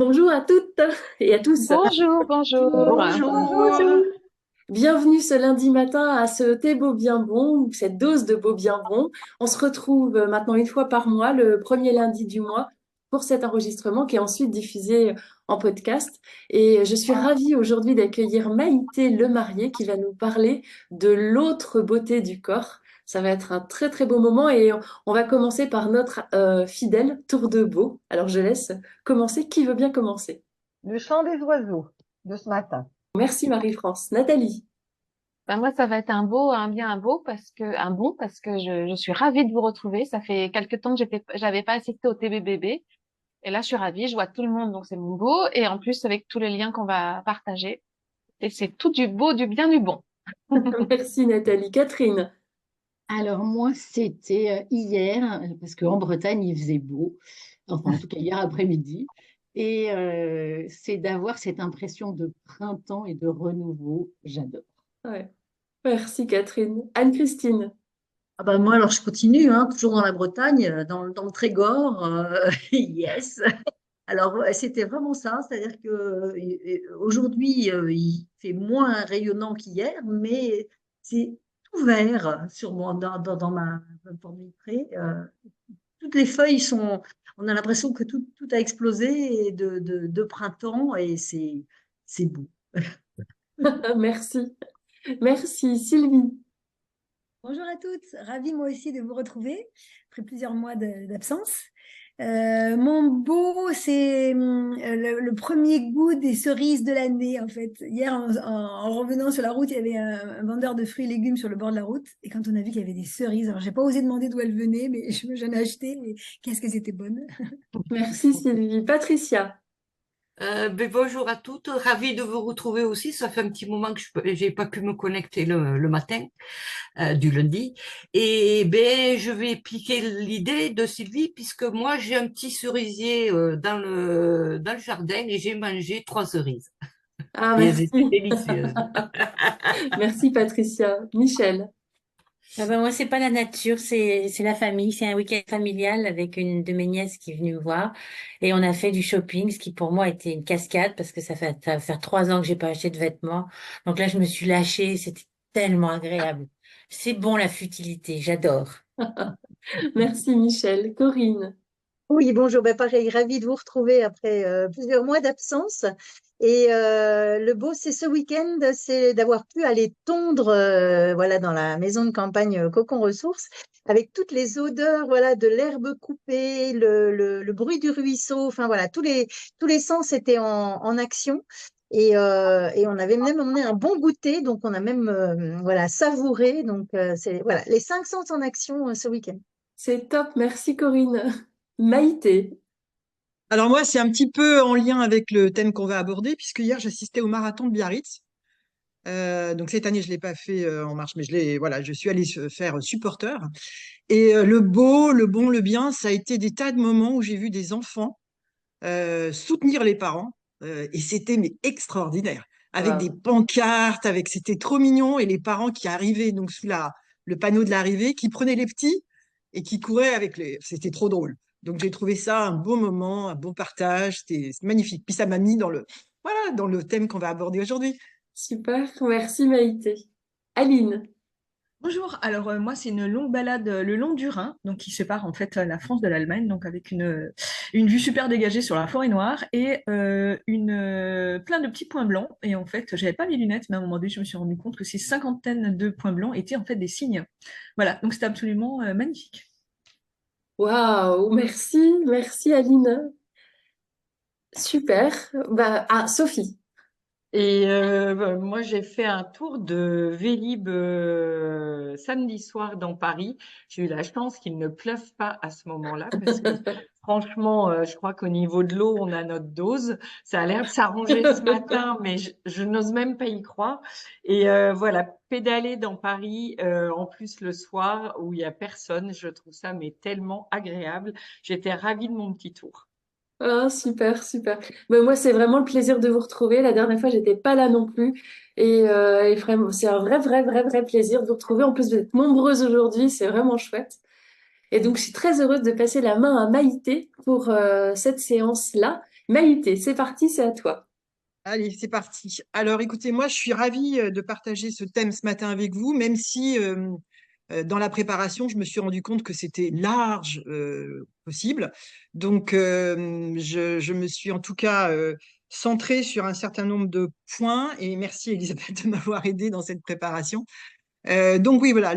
Bonjour à toutes et à tous. Bonjour, bonjour. Bonjour. Bienvenue ce lundi matin à ce thé beau bien bon, ou cette dose de beau bien bon. On se retrouve maintenant une fois par mois, le premier lundi du mois, pour cet enregistrement qui est ensuite diffusé en podcast. Et je suis ravie aujourd'hui d'accueillir Maïté Lemarié qui va nous parler de l'autre beauté du corps. Ça va être un très très beau moment et on va commencer par notre fidèle tour de beau. Alors je laisse commencer. Qui veut bien commencer? Le chant des oiseaux de ce matin. Merci Marie-France. Nathalie. Ben moi, ça va être un bon parce que je suis ravie de vous retrouver. Ça fait quelque temps que j'avais pas assisté au TBBB. Et là, je suis ravie. Je vois tout le monde, donc c'est mon beau. Et en plus, avec tous les liens qu'on va partager. Et c'est tout du beau, du bien, du bon. Merci Nathalie. Catherine. Alors moi, c'était hier, parce qu'en Bretagne, il faisait beau, enfin en tout cas hier après-midi, et c'est d'avoir cette impression de printemps et de renouveau, j'adore. Ouais. Merci Catherine. Anne-Christine. Ah bah moi, alors je continue, hein, toujours dans la Bretagne, dans le Trégor, yes. Alors c'était vraiment ça, c'est-à-dire que aujourd'hui il fait moins rayonnant qu'hier, mais c'est tout vert sur moi, dans ma porte vitrée. Toutes les feuilles sont, on a l'impression que tout a explosé et de printemps et c'est beau. Merci. Merci Sylvie. Bonjour à toutes, ravie moi aussi de vous retrouver après plusieurs mois d'absence. Mon beau, c'est le premier goût des cerises de l'année en fait. Hier, en revenant sur la route, il y avait un vendeur de fruits et légumes sur le bord de la route. Et quand on a vu qu'il y avait des cerises, alors j'ai pas osé demander d'où elles venaient, mais j'en ai acheté. Et qu'est-ce que c'était bonne. Merci Sylvie. Patricia. Bonjour à toutes, ravie de vous retrouver aussi. Ça fait un petit moment que je j'ai pas pu me connecter le matin du lundi. Et ben, je vais piquer l'idée de Sylvie puisque moi j'ai un petit cerisier dans le jardin et j'ai mangé 3 cerises. Ah, Et elles étaient merci. délicieuses. Merci Patricia. Michel. Ah ben moi, c'est pas la nature, c'est la famille. C'est un week-end familial avec une de mes nièces qui est venue me voir et on a fait du shopping, ce qui pour moi était une cascade parce que ça va faire 3 ans que j'ai pas acheté de vêtements. Donc là, je me suis lâchée. C'était tellement agréable. C'est bon la futilité, j'adore. Merci Michel. Corinne. Oui, bonjour, ben pareil, ravie de vous retrouver après plusieurs mois d'absence. Et le beau, c'est ce week-end, c'est d'avoir pu aller tondre voilà, dans la maison de campagne Cocon Ressources, avec toutes les odeurs voilà, de l'herbe coupée, le bruit du ruisseau, enfin voilà, tous les sens étaient en action. Et on avait même emmené un bon goûter, donc on a même voilà, savouré. Donc c'est voilà, les 5 sens en action ce week-end. C'est top. Merci Corinne. Maïté. Alors moi, c'est un petit peu en lien avec le thème qu'on va aborder, puisque hier, j'assistais au marathon de Biarritz. Donc cette année, je l'ai pas fait en marche, mais voilà, je suis allée se faire supporter. Et le beau, le bon, le bien, ça a été des tas de moments où j'ai vu des enfants soutenir les parents, et c'était mais extraordinaire, avec des Wow. pancartes, c'était trop mignon, et les parents qui arrivaient donc sous le panneau de l'arrivée, qui prenaient les petits et qui couraient c'était trop drôle. Donc j'ai trouvé ça un beau moment, un beau partage, c'est magnifique. Puis ça m'a mis voilà, dans le thème qu'on va aborder aujourd'hui. Super. Merci Maïté. Aline. Bonjour, alors moi c'est une longue balade le long du Rhin, donc qui sépare en fait la France de l'Allemagne, donc avec une vue super dégagée sur la forêt noire et plein de petits points blancs. Et en fait, j'avais pas mes lunettes, mais à un moment donné, je me suis rendu compte que ces cinquantaines de points blancs étaient en fait des cygnes. Voilà, donc c'était absolument magnifique. Waouh. Merci. Merci Aline. Super. Bah, ah, Sophie. Et moi, j'ai fait un tour de Vélib samedi soir dans Paris. J'ai eu la chance qu'il ne pleuve pas à ce moment-là parce que franchement, je crois qu'au niveau de l'eau, on a notre dose. Ça a l'air de s'arranger ce matin, mais je n'ose même pas y croire. Et voilà, pédaler dans Paris, en plus le soir où il y a personne, je trouve ça mais tellement agréable. J'étais ravie de mon petit tour. Ah, super, super. Ben, moi, c'est vraiment le plaisir de vous retrouver. La dernière fois, j'étais pas là non plus. Et vraiment, c'est un vrai, vrai, vrai, vrai plaisir de vous retrouver. En plus, vous êtes nombreuses aujourd'hui. C'est vraiment chouette. Et donc, je suis très heureuse de passer la main à Maïté pour cette séance-là. Maïté, c'est parti, c'est à toi. Allez, c'est parti. Alors, écoutez, moi, je suis ravie de partager ce thème ce matin avec vous, même si dans la préparation, je me suis rendu compte que c'était large possible. Donc, je me suis en tout cas centrée sur un certain nombre de points et merci Elisabeth de m'avoir aidée dans cette préparation. Donc oui, voilà,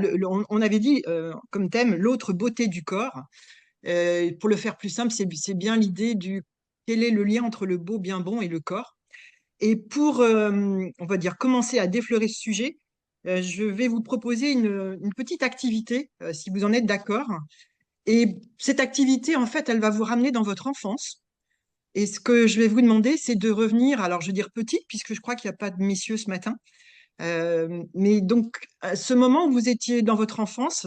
on avait dit comme thème l'autre beauté du corps. Pour le faire plus simple, c'est bien l'idée du quel est le lien entre le beau, bien bon et le corps. Et pour, on va dire, commencer à déflorer ce sujet, je vais vous proposer une petite activité, si vous en êtes d'accord. Et cette activité, en fait, elle va vous ramener dans votre enfance. Et ce que je vais vous demander, c'est de revenir, alors je veux dire petite, puisque je crois qu'il n'y a pas de messieurs ce matin, mais donc à ce moment où vous étiez dans votre enfance,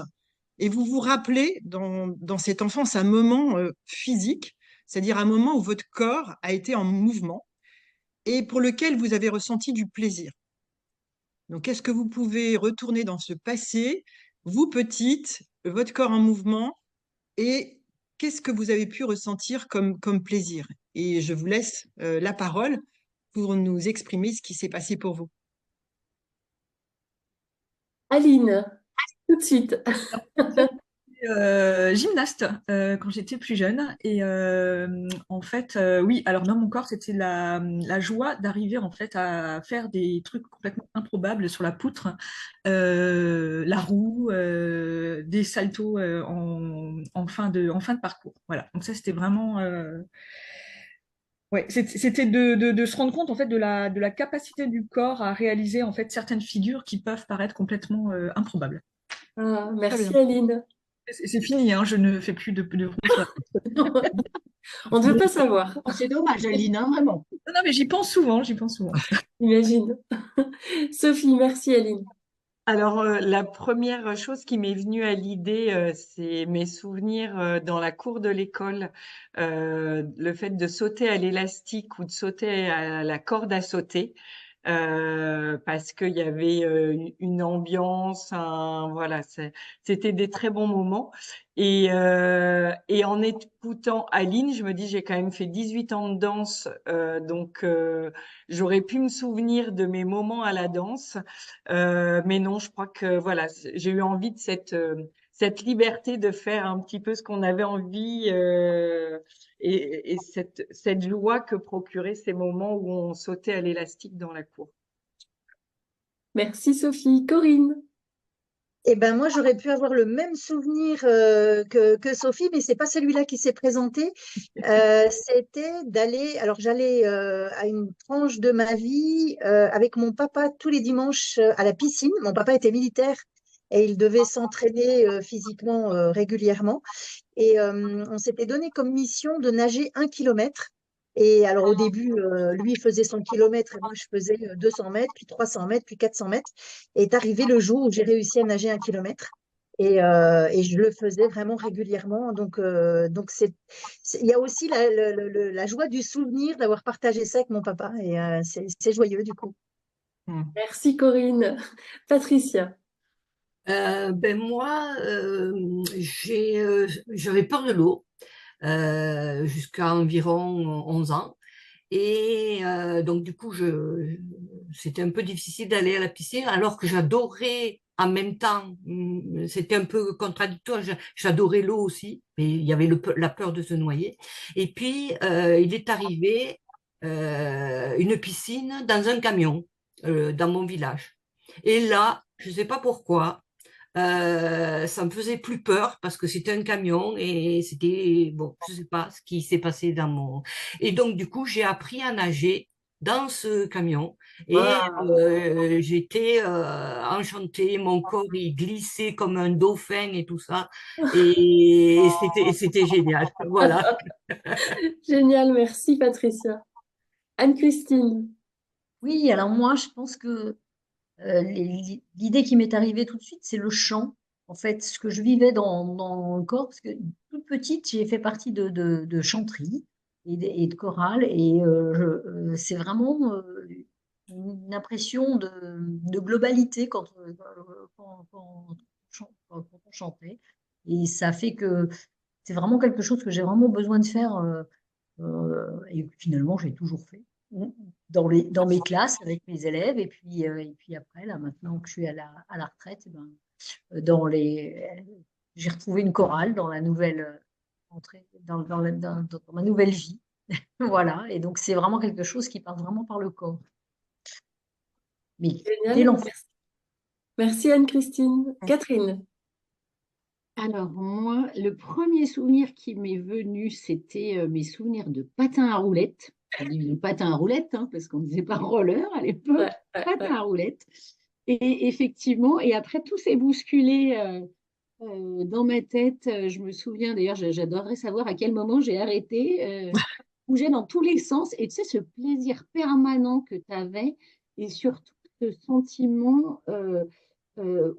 et vous vous rappelez dans cette enfance un moment physique, c'est-à-dire un moment où votre corps a été en mouvement et pour lequel vous avez ressenti du plaisir. Donc, est-ce que vous pouvez retourner dans ce passé, vous petite, votre corps en mouvement, et qu'est-ce que vous avez pu ressentir comme plaisir? Et je vous laisse la parole pour nous exprimer ce qui s'est passé pour vous. Aline, tout de suite. Gymnaste quand j'étais plus jeune et en fait oui alors dans mon corps c'était la joie d'arriver en fait à faire des trucs complètement improbables sur la poutre, la roue, des saltos en fin de parcours, voilà, donc ça c'était vraiment ouais, c'était de se rendre compte en fait de la capacité du corps à réaliser en fait certaines figures qui peuvent paraître complètement improbables. Ah, Très merci bien. Aline. C'est fini, hein, je ne fais plus de roue sur la On ne veut pas savoir, C'est dommage, Aline, hein, vraiment. Non, non, mais j'y pense souvent, j'y pense souvent. imagine. Sophie, merci Aline. Alors, la première chose qui m'est venue à l'idée, c'est mes souvenirs dans la cour de l'école, le fait de sauter à l'élastique ou de sauter à la corde à sauter, parce qu'il y avait une ambiance, voilà, c'était des très bons moments. Et en écoutant Aline, je me dis, j'ai quand même fait 18 ans de danse, donc j'aurais pu me souvenir de mes moments à la danse. Mais non, je crois que voilà, j'ai eu envie de cette liberté de faire un petit peu ce qu'on avait envie et cette joie que procuraient ces moments où on sautait à l'élastique dans la cour. Merci Sophie. Corinne. Eh ben moi, j'aurais pu avoir le même souvenir que Sophie, mais c'est pas celui-là qui s'est présenté. C'était d'aller, alors j'allais à une tranche de ma vie avec mon papa tous les dimanches à la piscine. Mon papa était militaire et il devait s'entraîner physiquement régulièrement. Et on s'était donné comme mission de nager 1 kilomètre. Et alors au début, lui faisait son kilomètre et moi je faisais 200 mètres, puis 300 mètres, puis 400 mètres. Et est arrivé le jour où j'ai réussi à nager 1 kilomètre. Et je le faisais vraiment régulièrement. Donc il y a aussi la joie du souvenir d'avoir partagé ça avec mon papa. Et c'est joyeux du coup. Merci Corinne. Patricia. Ben moi, j'avais peur de l'eau jusqu'à environ 11 ans. Et donc, du coup, c'était un peu difficile d'aller à la piscine, alors que j'adorais en même temps, c'était un peu contradictoire, j'adorais l'eau aussi, mais il y avait la peur de se noyer. Et puis, il est arrivé une piscine dans un camion dans mon village. Et là, je ne sais pas pourquoi, ça me faisait plus peur parce que c'était un camion et c'était, bon, je sais pas ce qui s'est passé dans mon... Et donc, du coup, j'ai appris à nager dans ce camion et Waouh. j'étais enchantée, mon corps il glissait comme un dauphin et tout ça et c'était génial, voilà. Génial, merci Patricia. Anne-Christine. Oui, alors moi, je pense que l'idée qui m'est arrivée tout de suite, c'est le chant. En fait, ce que je vivais dans le corps, parce que toute petite, j'ai fait partie de chanterie et de chorale, et c'est vraiment une impression de globalité quand on chantait. Et ça fait que c'est vraiment quelque chose que j'ai vraiment besoin de faire. et finalement, j'ai toujours fait dans mes classes avec mes élèves. Et puis après, là, maintenant que je suis à la retraite, eh ben, j'ai retrouvé une chorale dans la nouvelle entrée, dans ma nouvelle vie. Voilà. Et donc, c'est vraiment quelque chose qui passe vraiment par le corps. Mais dès Génial. l'enfant. Merci Anne-Christine. Catherine. Alors, moi, le premier souvenir qui m'est venu, c'était mes souvenirs de patin à roulettes. On dit patin à roulettes, hein, parce qu'on ne disait pas roller à l'époque, patin à roulettes. Et effectivement, et après, tout s'est bousculé dans ma tête. Je me souviens, d'ailleurs, j'adorerais savoir à quel moment j'ai arrêté. Bougeait dans tous les sens. Et tu sais, ce plaisir permanent que tu avais, et surtout ce sentiment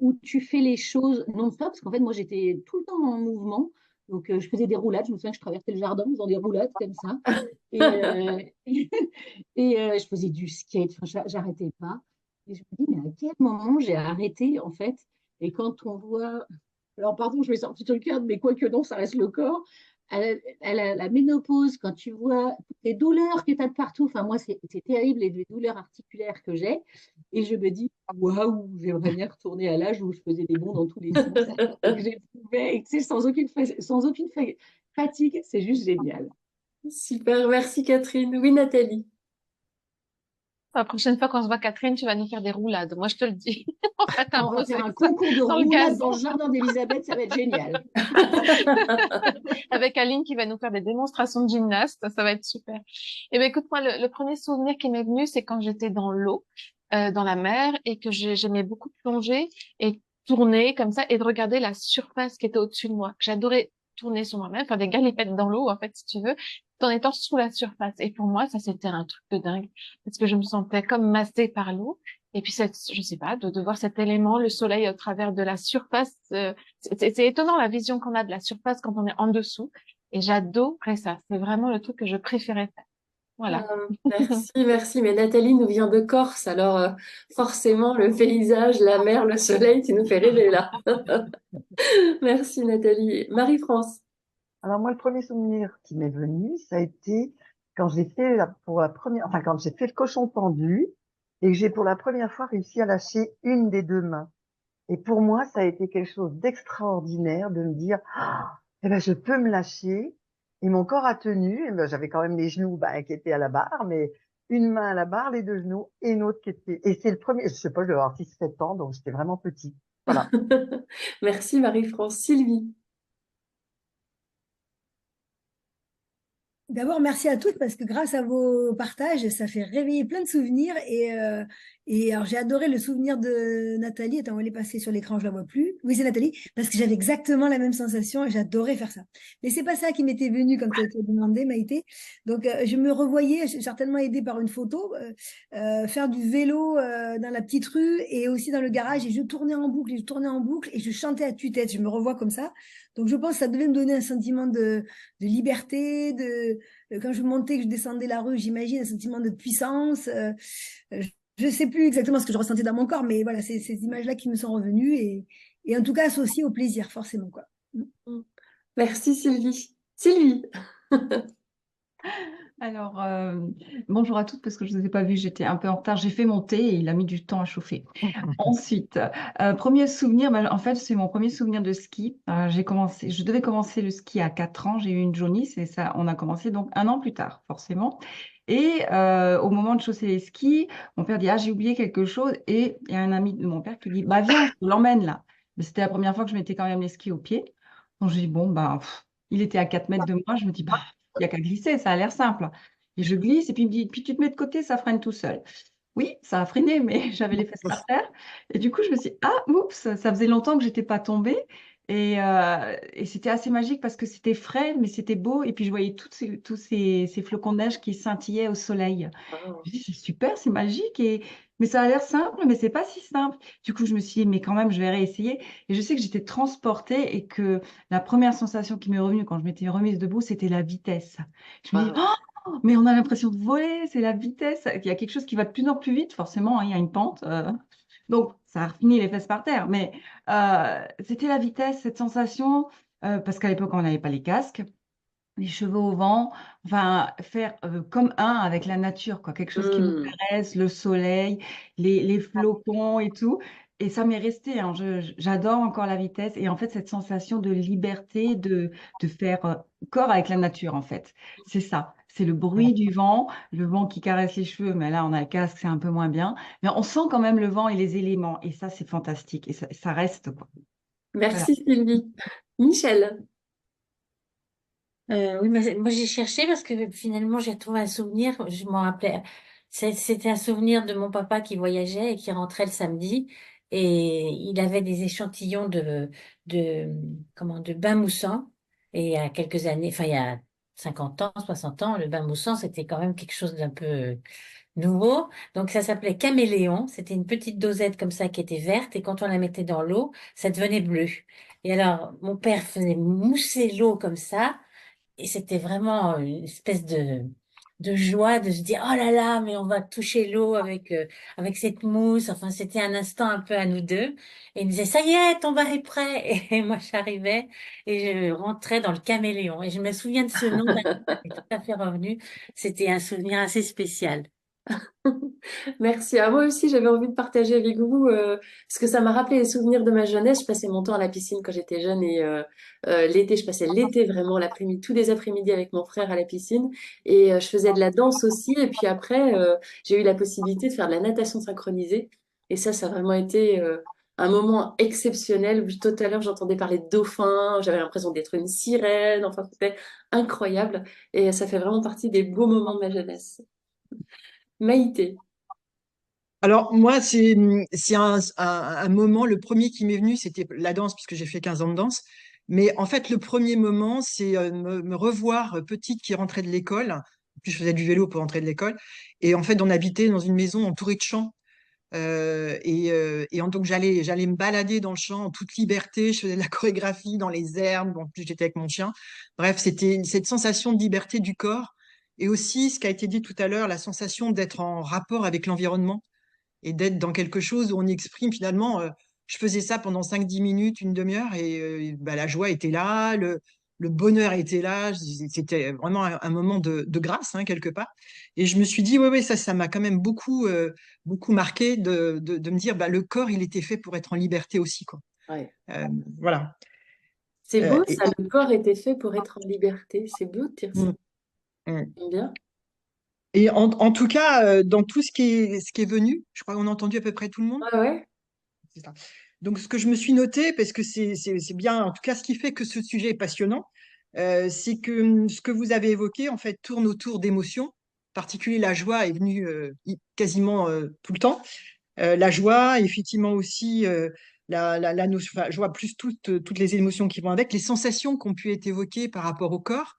où tu fais les choses non-stop, parce qu'en fait, moi, j'étais tout le temps en mouvement. Donc, je faisais des roulades. Je me souviens que je traversais le jardin en faisant des roulades comme ça. Et, je faisais du skate. Enfin, j'arrêtais pas. Et je me dis, mais à quel moment j'ai arrêté, en fait? Et quand on voit... Alors, pardon, je vais sortir le cœur, mais quoi que non, ça reste le corps. À la ménopause, quand tu vois les douleurs que tu as de partout, enfin, moi, c'est terrible, les douleurs articulaires que j'ai. Et je me dis, waouh, j'aimerais bien retourner à l'âge où je faisais des bonds dans tous les sens. Et j'éprouvais, tu sais, sans aucune fatigue, c'est juste génial. Super, merci Catherine. Oui, Nathalie. La prochaine fois qu'on se voit, Catherine, tu vas nous faire des roulades. Moi, je te le dis. On va On va faire t'imposer un ça concours de dans le roulades gazon. dans le jardin d'Elisabeth, ça va être génial. Avec Aline qui va nous faire des démonstrations de gymnaste. Ça va être super. Et ben, écoute, moi, le premier souvenir qui m'est venu, c'est quand j'étais dans l'eau, dans la mer, et que j'aimais beaucoup plonger et tourner comme ça et de regarder la surface qui était au-dessus de moi. J'adorais tourner sur moi-même, faire des galipettes dans l'eau, en fait, si tu veux, tout en étant sous la surface. Et pour moi, ça, c'était un truc de dingue parce que je me sentais comme massée par l'eau. Et puis, je sais pas, de voir cet élément, le soleil au travers de la surface. C'est étonnant la vision qu'on a de la surface quand on est en dessous. Et j'adorais ça. C'est vraiment le truc que je préférais faire. Voilà. Merci, merci. Mais Nathalie nous vient de Corse, alors forcément le paysage, la mer, le soleil, tu nous fais rêver là. Merci Nathalie. Marie-France. Alors moi, le premier souvenir qui m'est venu, ça a été quand j'ai fait pour la première, enfin quand j'ai fait le cochon pendu et que j'ai pour la première fois réussi à lâcher une des deux mains. Et pour moi, ça a été quelque chose d'extraordinaire de me dire, ah, eh ben je peux me lâcher. Et mon corps a tenu. Et ben, j'avais quand même les genoux qui étaient à la barre, mais une main à la barre, les deux genoux, et une autre qui était. Et c'est le premier. Je sais pas, je devais avoir 6-7 ans, donc j'étais vraiment petite. Voilà. Merci Marie-France. Sylvie. D'abord, merci à toutes parce que grâce à vos partages, ça fait réveiller plein de souvenirs. Et alors, j'ai adoré le souvenir de Nathalie. Attends, elle est passée sur l'écran, je la vois plus. Oui, c'est Nathalie, parce que j'avais exactement la même sensation et j'adorais faire ça. Mais c'est pas ça qui m'était venu quand tu as demandé, Maïté. Donc, je me revoyais, certainement aidée par une photo, faire du vélo dans la petite rue et aussi dans le garage. Et je tournais en boucle, et je tournais en boucle et je chantais à tue-tête. Je me revois comme ça. Donc, je pense que ça devait me donner un sentiment de liberté, quand je montais, que je descendais la rue, j'imagine un sentiment de puissance. Je ne sais plus exactement ce que je ressentais dans mon corps, mais voilà, c'est ces images-là qui me sont revenues et en tout cas associées au plaisir, forcément, quoi. Merci Sylvie. Sylvie. Alors, bonjour à toutes, parce que je ne vous ai pas vu, j'étais un peu en retard. J'ai fait mon thé et il a mis du temps à chauffer. Ensuite, premier souvenir, en fait, c'est mon premier souvenir de ski. Je devais commencer le ski à 4 ans, j'ai eu une jaunisse et ça, on a commencé donc 1 an plus tard, forcément. Et au moment de chausser les skis, mon père dit, ah, j'ai oublié quelque chose. Et il y a un ami de mon père qui dit, bah viens, je l'emmène là. Mais c'était la première fois que je mettais quand même les skis au pied. Donc je dis, bon, il était à 4 mètres de moi, je me dis, il n'y a qu'à glisser, ça a l'air simple. Et je glisse, et puis il me dit, puis tu te mets de côté, ça freine tout seul. Oui, ça a freiné, mais j'avais les fesses par terre. Et du coup, je me suis dit, ah, oups, ça faisait longtemps que je n'étais pas tombée. Et c'était assez magique parce que c'était frais, mais c'était beau. Et puis, je voyais tous ces flocons de neige qui scintillaient au soleil. Je me dis, c'est super, c'est magique. Mais ça a l'air simple, mais c'est pas si simple. Du coup, je me suis dit, mais quand même, je vais réessayer. Et je sais que j'étais transportée et que la première sensation qui m'est revenue quand je m'étais remise debout, c'était la vitesse. Je me dis, oh, mais on a l'impression de voler, c'est la vitesse. Il y a quelque chose qui va de plus en plus vite, forcément, hein, il y a une pente. Donc, ça a fini les fesses par terre. Mais c'était la vitesse, cette sensation, parce qu'à l'époque, on n'avait pas les casques. les cheveux au vent, enfin faire comme un avec la nature, quoi, quelque chose qui nous Hmm. caresse, le soleil, les flocons et tout. Et ça m'est resté, hein. J'adore encore la vitesse et en fait cette sensation de liberté, de faire corps avec la nature en fait. C'est ça, c'est le bruit du vent, le vent qui caresse les cheveux, mais là on a le casque, c'est un peu moins bien. Mais on sent quand même le vent et les éléments et ça c'est fantastique et ça reste quoi. Voilà. Merci Sylvie. Michel. Oui, mais moi j'ai cherché parce que finalement j'ai trouvé un souvenir, je m'en rappelais. C'était un souvenir de mon papa qui voyageait et qui rentrait le samedi et il avait des échantillons de, de bain moussant. Et il y a quelques années, enfin il y a 50 ans, 60 ans, le bain moussant c'était quand même quelque chose d'un peu nouveau. Donc ça s'appelait caméléon. C'était une petite dosette comme ça qui était verte et quand on la mettait dans l'eau, ça devenait bleu. Et alors mon père faisait mousser l'eau comme ça. Et c'était vraiment une espèce de joie de se dire, oh là là, mais on va toucher l'eau avec cette mousse. Enfin, c'était un instant un peu à nous deux. Et il me disait, ça y est, ton bar est prêt. Et moi, j'arrivais et je rentrais dans le caméléon. Et je me souviens de ce nom, là, qui est tout à fait revenu. C'était un souvenir assez spécial. Merci. À moi aussi, j'avais envie de partager avec vous parce que ça m'a rappelé les souvenirs de ma jeunesse. Je passais mon temps à la piscine quand j'étais jeune et l'été, je passais l'été vraiment l'après-midi, tous les après-midi avec mon frère à la piscine et je faisais de la danse aussi. Et puis après, j'ai eu la possibilité de faire de la natation synchronisée et ça a vraiment été un moment exceptionnel. Tout à l'heure, j'entendais parler de dauphins, j'avais l'impression d'être une sirène. Enfin, c'était incroyable et ça fait vraiment partie des beaux moments de ma jeunesse. Maïté. Alors, moi, c'est un moment, le premier qui m'est venu, c'était la danse, puisque j'ai fait 15 ans de danse. Mais en fait, le premier moment, c'est me revoir petite qui rentrait de l'école. En plus, je faisais du vélo pour rentrer de l'école. Et en fait, on habitait dans une maison entourée de champs. Donc, j'allais me balader dans le champ en toute liberté. Je faisais de la chorégraphie dans les herbes. En plus, j'étais avec mon chien. Bref, c'était cette sensation de liberté du corps. Et aussi, ce qui a été dit tout à l'heure, la sensation d'être en rapport avec l'environnement et d'être dans quelque chose où on exprime finalement, je faisais ça pendant 5-10 minutes, une demi-heure, et bah, la joie était là, le bonheur était là, c'était vraiment un moment de grâce, hein, quelque part. Et je me suis dit, ouais, ouais, ça m'a quand même beaucoup marqué de me dire, bah, le corps, il était fait pour être en liberté aussi, quoi. Ouais. Voilà. C'est beau Et, ça, le corps était fait pour être en liberté. C'est beau de dire ça. mm, mm. J'aime bien. Et en tout cas, dans tout ce qui est venu, je crois qu'on a entendu à peu près tout le monde. Ouais, ouais. C'est ça. Donc, ce que je me suis noté, parce que c'est bien, en tout cas, ce qui fait que ce sujet est passionnant, c'est que ce que vous avez évoqué, en fait, tourne autour d'émotions. En particulier, la joie est venue quasiment tout le temps. La joie, effectivement aussi, la notion, enfin, joie plus toutes les émotions qui vont avec, les sensations qui ont pu être évoquées par rapport au corps,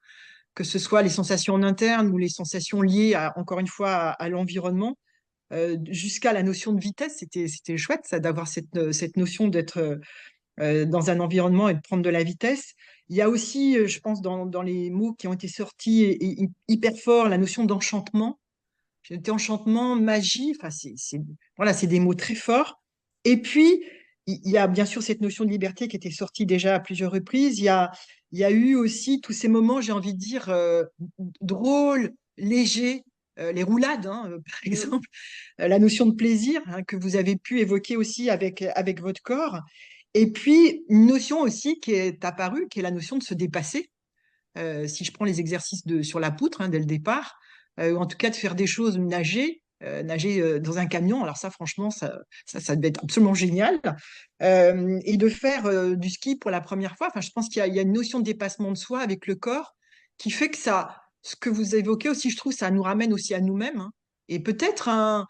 que ce soit les sensations en interne ou les sensations liées, encore une fois, à l'environnement jusqu'à la notion de vitesse. C'était chouette, ça, d'avoir cette notion d'être dans un environnement et de prendre de la vitesse. Il y a aussi, je pense, dans les mots qui ont été sortis hyper fort, la notion d'enchantement. C'était enchantement, magie, enfin, voilà, c'est des mots très forts. Et puis, il y a bien sûr cette notion de liberté qui était sortie déjà à plusieurs reprises. Il y a eu aussi tous ces moments, j'ai envie de dire, drôles, légers, les roulades, hein, par exemple, la notion de plaisir hein, que vous avez pu évoquer aussi avec votre corps. Et puis, une notion aussi qui est apparue, qui est la notion de se dépasser. Si je prends les exercices sur la poutre hein, dès le départ, ou en tout cas de faire des choses, nager dans un camion, alors ça, franchement, ça devait être absolument génial. Et de faire du ski pour la première fois, enfin, je pense qu'il y a une notion de dépassement de soi avec le corps qui fait que ça, ce que vous évoquez aussi, je trouve, ça nous ramène aussi à nous-mêmes. Hein. Et peut-être un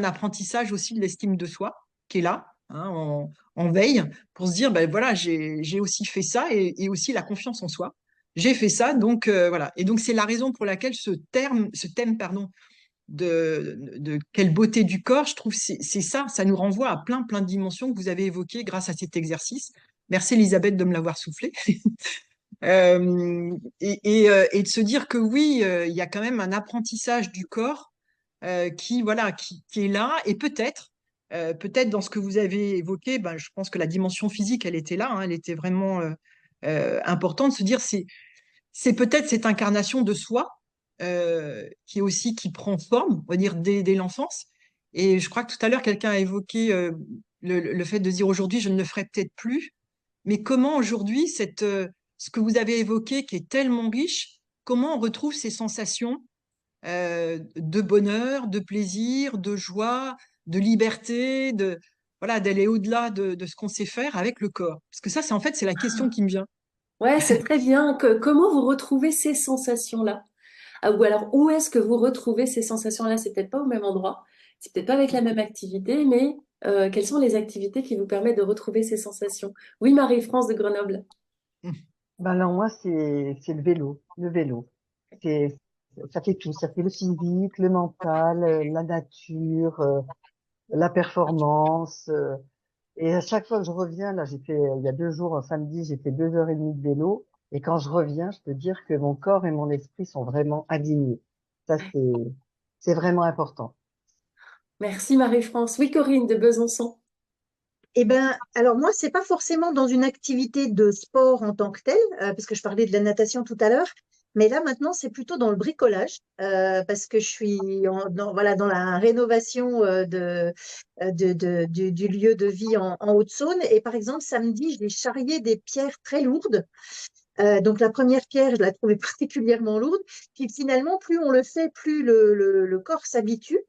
apprentissage aussi de l'estime de soi qui est là, hein, en veille, pour se dire, ben voilà, j'ai aussi fait ça et aussi la confiance en soi. J'ai fait ça, donc voilà. Et donc c'est la raison pour laquelle ce thème, pardon, de quelle beauté du corps, je trouve c'est ça nous renvoie à plein de dimensions que vous avez évoquées grâce à cet exercice. Merci Elisabeth de me l'avoir soufflé. Et de se dire que oui, il y a quand même un apprentissage du corps voilà, qui est là, et peut-être dans ce que vous avez évoqué, ben, je pense que la dimension physique, elle était là, hein, elle était vraiment importante, de se dire c'est peut-être cette incarnation de soi qui prend forme, on va dire, dès l'enfance. Et je crois que tout à l'heure, quelqu'un a évoqué le fait de dire aujourd'hui, je ne le ferai peut-être plus. Mais comment aujourd'hui, ce que vous avez évoqué, qui est tellement riche, comment on retrouve ces sensations de bonheur, de plaisir, de joie, de liberté, voilà, d'aller au-delà de ce qu'on sait faire avec le corps? Parce que ça, c'est en fait, c'est la question qui me vient. Ouais, c'est très bien. Comment vous retrouvez ces sensations-là? Ah, ou alors, où est-ce que vous retrouvez ces sensations-là? C'est peut-être pas au même endroit, c'est peut-être pas avec la même activité, mais quelles sont les activités qui vous permettent de retrouver ces sensations? Oui, Marie-France de Grenoble. Ben alors moi, c'est le vélo. Le vélo. C'est, ça fait tout. Ça fait le physique, le mental, la nature, la performance. Et à chaque fois que je reviens, là, j'ai fait, il y a 2 jours, un samedi, j'ai fait 2 heures et demie de vélo. Et quand je reviens, je peux dire que mon corps et mon esprit sont vraiment alignés. Ça, c'est vraiment important. Merci Marie-France. Oui, Corinne de Besançon. Eh ben, alors moi, c'est pas forcément dans une activité de sport en tant que telle, parce que je parlais de la natation tout à l'heure, mais là maintenant, c'est plutôt dans le bricolage, parce que je suis voilà, dans la rénovation du lieu de vie en Haute-Saône. Et par exemple, samedi, j'ai charrié des pierres très lourdes. Donc la première pierre, je la trouvais particulièrement lourde. Puis finalement, plus on le fait, plus le corps s'habitue.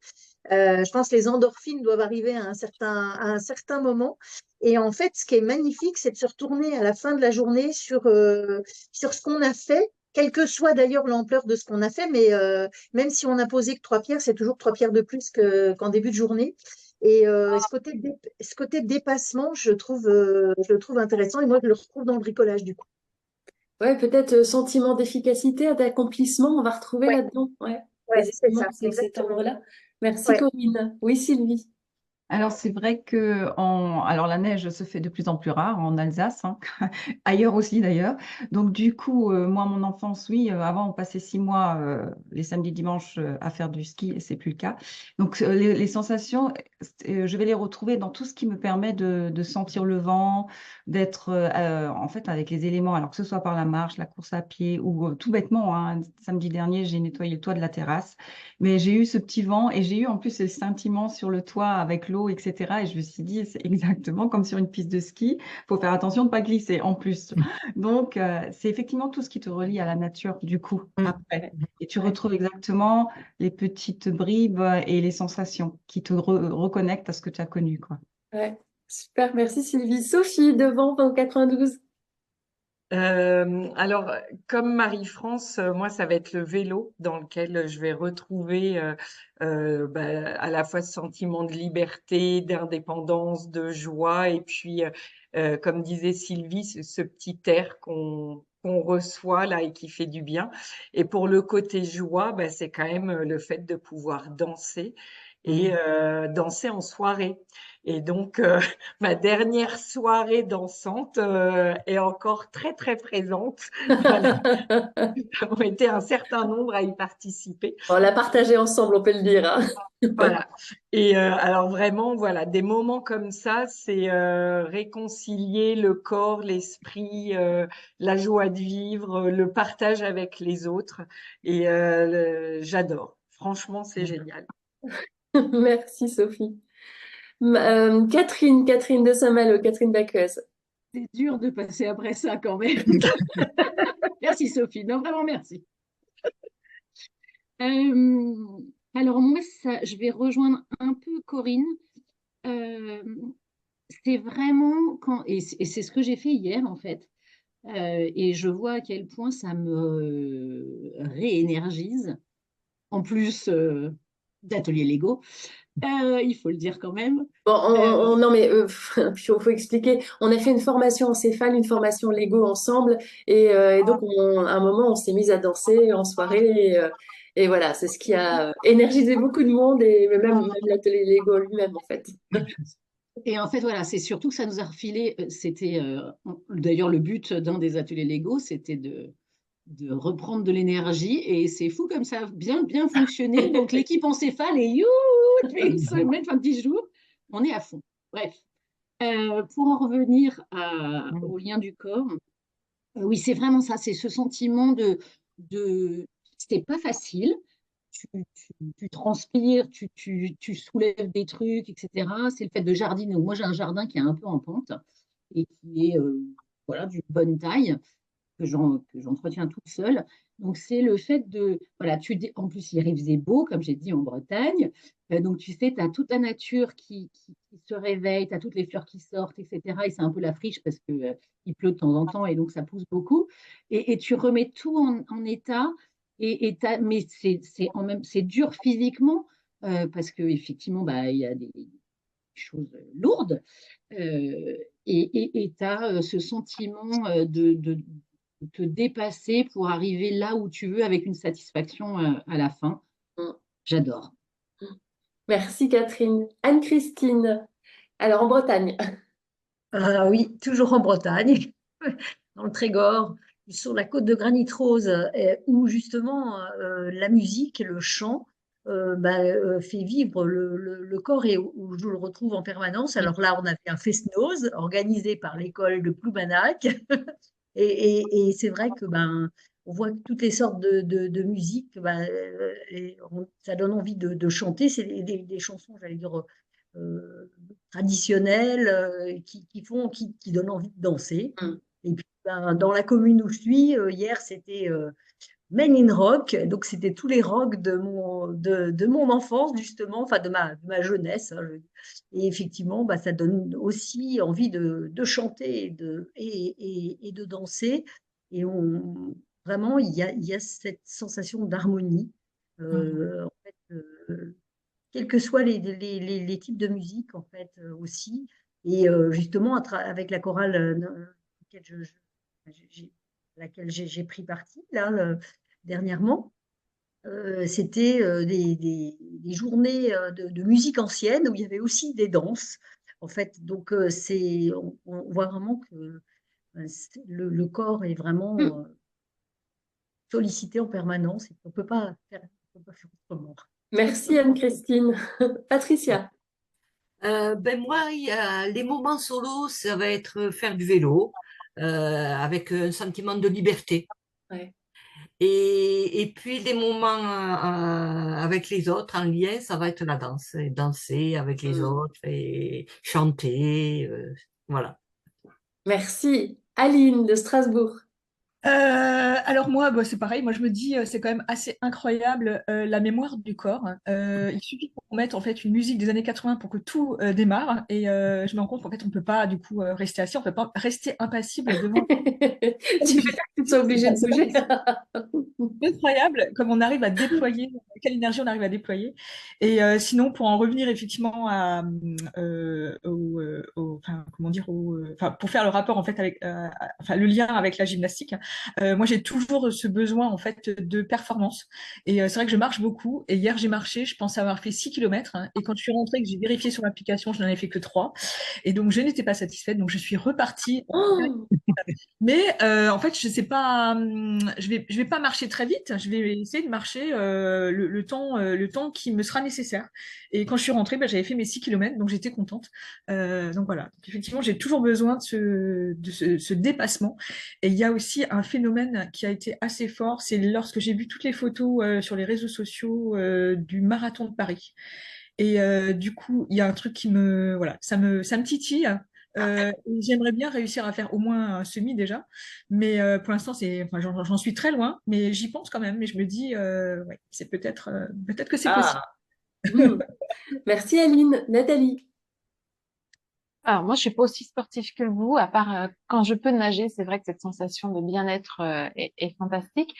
Je pense que les endorphines doivent arriver à un certain moment. Et en fait, ce qui est magnifique, c'est de se retourner à la fin de la journée sur ce qu'on a fait, quelle que soit d'ailleurs l'ampleur de ce qu'on a fait. Mais même si on n'a posé que 3 pierres, c'est toujours 3 pierres de plus qu'en début de journée. Et ce côté dépassement, je le trouve intéressant. Et moi, je le retrouve dans le bricolage, du coup. Ouais, peut-être sentiment d'efficacité, d'accomplissement, on va retrouver Ouais, là-dedans. Ouais, ouais, c'est effectivement, ça, c'est cet exactement. ordre-là. Merci Ouais. Corinne. Oui, Sylvie. Alors, c'est vrai que alors la neige se fait de plus en plus rare en Alsace, hein. Ailleurs aussi d'ailleurs. Donc, du coup, moi, mon enfance, oui, avant, on passait 6 mois les samedis, dimanches à faire du ski et c'est plus le cas. Donc, les sensations, je vais les retrouver dans tout ce qui me permet de sentir le vent, d'être en fait avec les éléments, alors que ce soit par la marche, la course à pied ou tout bêtement, hein, samedi dernier, j'ai nettoyé le toit de la terrasse. Mais j'ai eu ce petit vent et j'ai eu en plus ce scintillement sur le toit avec l'eau, etc. Et je me suis dit, c'est exactement comme sur une piste de ski. Il faut faire attention de ne pas glisser en plus. Donc, c'est effectivement tout ce qui te relie à la nature, du coup, après. Et tu retrouves exactement les petites bribes et les sensations qui te reconnectent à ce que tu as connu, quoi. Ouais, super, merci Sylvie. Sophie devant 92. Alors, comme Marie-France, moi, ça va être le vélo dans lequel je vais retrouver à la fois ce sentiment de liberté, d'indépendance, de joie, et puis, comme disait Sylvie, ce petit air qu'on reçoit là et qui fait du bien. Et pour le côté joie, c'est quand même le fait de pouvoir danser et danser en soirée. Et donc, ma dernière soirée dansante est encore très, très présente. Voilà. Nous avons été un certain nombre à y participer. On l'a partagé ensemble, on peut le dire, hein. Voilà. Et alors vraiment, voilà, des moments comme ça, c'est réconcilier le corps, l'esprit, la joie de vivre, le partage avec les autres. Et j'adore. Franchement, c'est génial. Merci Sophie. Catherine de Saint-Malo, Catherine Baqueuse. C'est dur de passer après ça quand même. Merci Sophie, non vraiment merci. Alors moi, je vais rejoindre un peu Corinne. Euh, c'est vraiment et c'est ce que j'ai fait hier en fait. Et je vois à quel point ça me réénergise. En plus d'atelier Lego, il faut le dire quand même. Bon, non mais faut expliquer. On a fait une formation en céphale, une formation Lego ensemble, et donc à un moment on s'est mis à danser en soirée, et voilà, c'est ce qui a énergisé beaucoup de monde, et même l'atelier Lego lui-même en fait. Et en fait, voilà, c'est surtout que ça nous a refilé. C'était d'ailleurs le but d'un des ateliers Lego, c'était de reprendre de l'énergie. Et c'est fou comme ça a bien fonctionné. Donc l'équipe encéphale et toutes les semaines, enfin 10 jours, on est à fond. Bref, pour en revenir au lien du corps, Oui, c'est vraiment ça, c'est ce sentiment de c'est pas facile. Tu transpires, tu soulèves des trucs, etc. C'est le fait de jardiner. Moi, j'ai un jardin qui est un peu en pente et qui est voilà, d'une bonne taille que j'entretiens toute seule. Donc, c'est le fait de, voilà, en plus, il faisait beau, comme j'ai dit, en Bretagne. Donc, tu sais, tu as toute la nature qui se réveille, tu as toutes les fleurs qui sortent, etc. Et c'est un peu la friche parce que, il pleut de temps en temps et donc ça pousse beaucoup. Et tu remets tout en état. Mais c'est dur physiquement parce qu'effectivement, bah, il y a des choses lourdes. Et tu as ce sentiment de te dépasser pour arriver là où tu veux avec une satisfaction à la fin. Mm. J'adore. Merci Catherine. Anne-Christine, alors en Bretagne. Ah oui, toujours en Bretagne, dans le Trégor, sur la côte de Granit Rose, où justement la musique et le chant fait vivre le corps et où je le retrouve en permanence. Alors là, on a fait un fest-noz organisé par l'école de Ploumanac. Et c'est vrai que on voit que toutes les sortes de musique, ça donne envie de chanter. C'est des chansons, j'allais dire, traditionnelles, qui donnent envie de danser. Mm. Et puis, dans la commune où je suis, hier, c'était Men in Rock. Donc, c'était tous les rocks de mon enfance, justement, enfin, de ma jeunesse, hein. Et effectivement, ça donne aussi envie de chanter et de danser. Et vraiment, il y a cette sensation d'harmonie. En fait, quels que soient les types de musique, en fait, aussi. Et justement, avec la chorale laquelle j'ai laquelle j'ai pris parti, là, dernièrement, c'était des journées de musique ancienne où il y avait aussi des danses. En fait, donc, on voit vraiment que le corps est vraiment sollicité en permanence et qu'on ne peut pas faire autrement. Merci Anne-Christine. Patricia. Moi, il y a les moments solo, ça va être faire du vélo avec un sentiment de liberté. Ouais. Et puis les moments avec les autres en lien, ça va être la danse, et danser avec les autres et chanter, voilà. Merci. Aline de Strasbourg. Alors moi, c'est pareil. Moi, je me dis, c'est quand même assez incroyable la mémoire du corps. Il suffit qu'on mette en fait une musique des années 80 pour que tout démarre. Et je me rends compte qu'en fait, on peut pas du coup rester assis, on peut pas rester impassible devant. Tu veux que tu sois obligée de bouger. Incroyable, comme on arrive à déployer, quelle énergie on arrive à déployer. Et sinon, pour en revenir effectivement enfin, comment dire, enfin, pour faire le rapport en fait avec, enfin, le lien avec la gymnastique, moi j'ai toujours ce besoin en fait de performance. Et c'est vrai que je marche beaucoup. Et hier j'ai marché, je pense avoir fait 6 km. Et quand je suis rentrée, que j'ai vérifié sur l'application, je n'en avais fait que 3. Et donc je n'étais pas satisfaite. Donc je suis repartie. Oh, Mais en fait, je sais pas, je vais pas marcher très vite. Je vais essayer de marcher le temps qui me sera nécessaire. Et quand je suis rentrée, j'avais fait mes 6 km, donc j'étais contente. Donc voilà. Donc, effectivement, j'ai toujours besoin de ce dépassement. Et il y a aussi un phénomène qui a été assez fort, c'est lorsque j'ai vu toutes les photos sur les réseaux sociaux du marathon de Paris. Et du coup, il y a un truc voilà, ça me titille. Et j'aimerais bien réussir à faire au moins un semi déjà, mais pour l'instant enfin, j'en suis très loin, mais j'y pense quand même. Mais je me dis, ouais, c'est peut-être que c'est possible. ah. Merci Aline. Nathalie. Alors moi, je suis pas aussi sportive que vous, à part quand je peux nager, c'est vrai que cette sensation de bien-être est fantastique.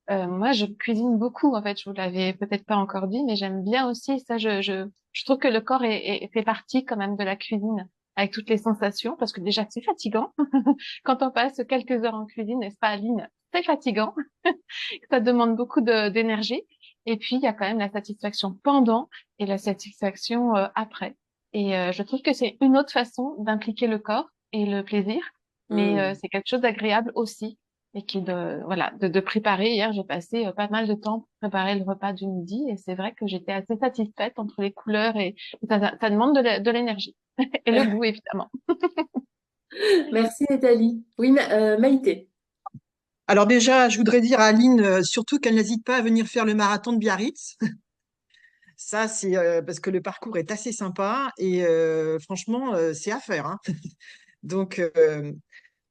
Moi, je cuisine beaucoup, en fait, je vous l'avais peut-être pas encore dit, mais j'aime bien aussi ça. Je trouve que le corps fait partie quand même de la cuisine, avec toutes les sensations, parce que déjà c'est fatigant quand on passe quelques heures en cuisine, n'est-ce pas, Aline? C'est fatigant, ça demande beaucoup d'énergie. Et puis il y a quand même la satisfaction pendant et la satisfaction après. Et je trouve que c'est une autre façon d'impliquer le corps et le plaisir, mais c'est quelque chose d'agréable aussi et voilà, de préparer. Hier, j'ai passé pas mal de temps pour préparer le repas du midi et c'est vrai que j'étais assez satisfaite entre les couleurs et ça demande de l'énergie et le goût, évidemment. Merci Nathalie. Oui, Maïté. Alors déjà, je voudrais dire à Aline, surtout qu'elle n'hésite pas à venir faire le marathon de Biarritz. Ça, c'est parce que le parcours est assez sympa et franchement, c'est à faire, hein. Donc,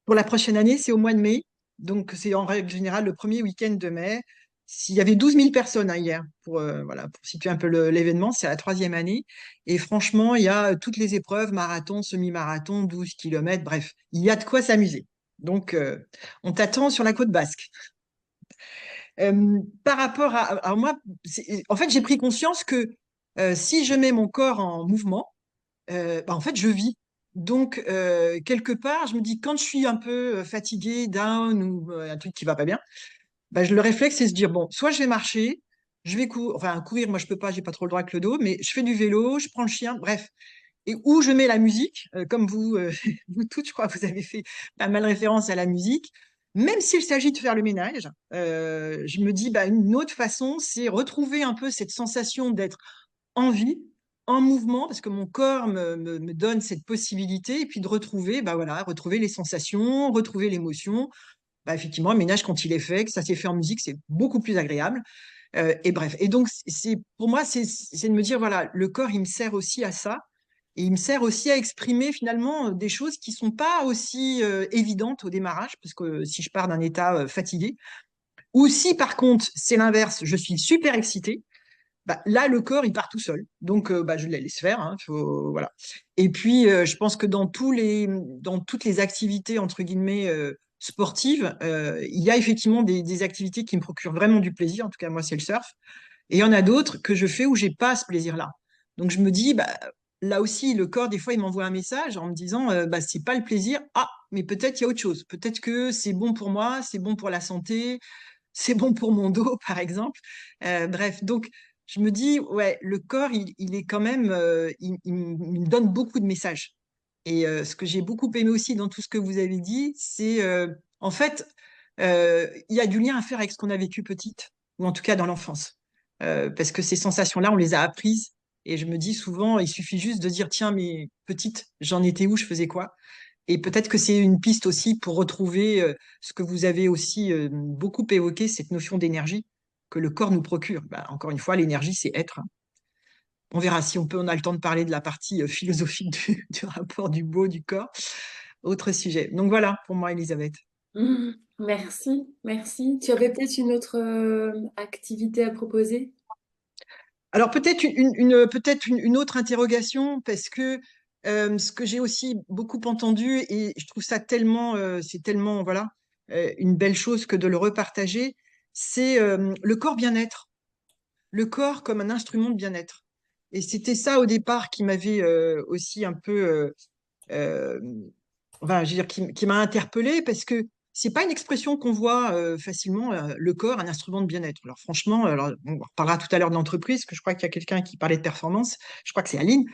pour la prochaine année, c'est au mois de mai. Donc, c'est en règle générale le premier week-end de mai. S'il y avait 12 000 personnes hein, hier, voilà, pour situer un peu l'événement, c'est la troisième année. Et franchement, il y a toutes les épreuves, marathon, semi-marathon, 12 kilomètres, bref, il y a de quoi s'amuser. Donc, on t'attend sur la côte basque. Par rapport à... Alors moi, en fait, j'ai pris conscience que si je mets mon corps en mouvement, bah, en fait, je vis. Donc, quelque part, je me dis, quand je suis un peu fatiguée, down ou un truc qui va pas bien, bah, le réflexe, c'est se dire, bon, soit je vais marcher, je vais enfin, courir, moi, je peux pas, j'ai pas trop le droit avec le dos, mais je fais du vélo, je prends le chien, bref. Et où je mets la musique, comme vous, vous toutes, je crois, vous avez fait pas mal référence à la musique. Même s'il s'agit de faire le ménage, je me dis, bah, une autre façon, c'est retrouver un peu cette sensation d'être en vie, en mouvement, parce que mon corps me donne cette possibilité, et puis de retrouver, bah voilà, retrouver les sensations, retrouver l'émotion. Bah, effectivement, le ménage, quand il est fait, que ça s'est fait en musique, c'est beaucoup plus agréable. Et bref. Et donc, pour moi, c'est de me dire, voilà, le corps, il me sert aussi à ça. Et il me sert aussi à exprimer finalement des choses qui sont pas aussi évidentes au démarrage, parce que si je pars d'un état fatigué, ou si par contre c'est l'inverse, je suis super excitée, bah, là, le corps, il part tout seul. Donc, bah, je le laisse faire. Hein, voilà. Et puis, je pense que dans toutes les activités, entre guillemets, sportives, il y a effectivement des activités qui me procurent vraiment du plaisir. En tout cas, moi, c'est le surf. Et il y en a d'autres que je fais où j'ai pas ce plaisir-là. Donc, je me dis, bah, là aussi, le corps, des fois, il m'envoie un message en me disant, bah, c'est pas le plaisir. Ah, mais peut-être il y a autre chose. Peut-être que c'est bon pour moi, c'est bon pour la santé, c'est bon pour mon dos, par exemple. Bref, donc je me dis, ouais, le corps, il est quand même, il me donne beaucoup de messages. Et ce que j'ai beaucoup aimé aussi dans tout ce que vous avez dit, c'est en fait, il y a du lien à faire avec ce qu'on a vécu petite, ou en tout cas dans l'enfance. Parce que ces sensations-là, on les a apprises. Et je me dis souvent, il suffit juste de dire, tiens, mais petite, j'en étais où, je faisais quoi? Et peut-être que c'est une piste aussi pour retrouver ce que vous avez aussi beaucoup évoqué, cette notion d'énergie que le corps nous procure. Bah, encore une fois, l'énergie, c'est être. Hein. On verra si on a le temps de parler de la partie philosophique du rapport du beau du corps. Autre sujet. Donc voilà pour moi, Elisabeth. Merci, merci. Tu avais peut-être une autre activité à proposer? Alors peut-être peut-être une autre interrogation parce que ce que j'ai aussi beaucoup entendu et je trouve ça tellement c'est tellement voilà une belle chose que de le repartager, c'est le corps bien-être, le corps comme un instrument de bien-être. Et c'était ça au départ qui m'avait aussi un peu euh, enfin, je veux dire, qui m'a interpellée parce que c'est pas une expression qu'on voit facilement, le corps, un instrument de bien-être. Alors franchement, alors, on reparlera tout à l'heure de l'entreprise, que je crois qu'il y a quelqu'un qui parlait de performance, je crois que c'est Aline.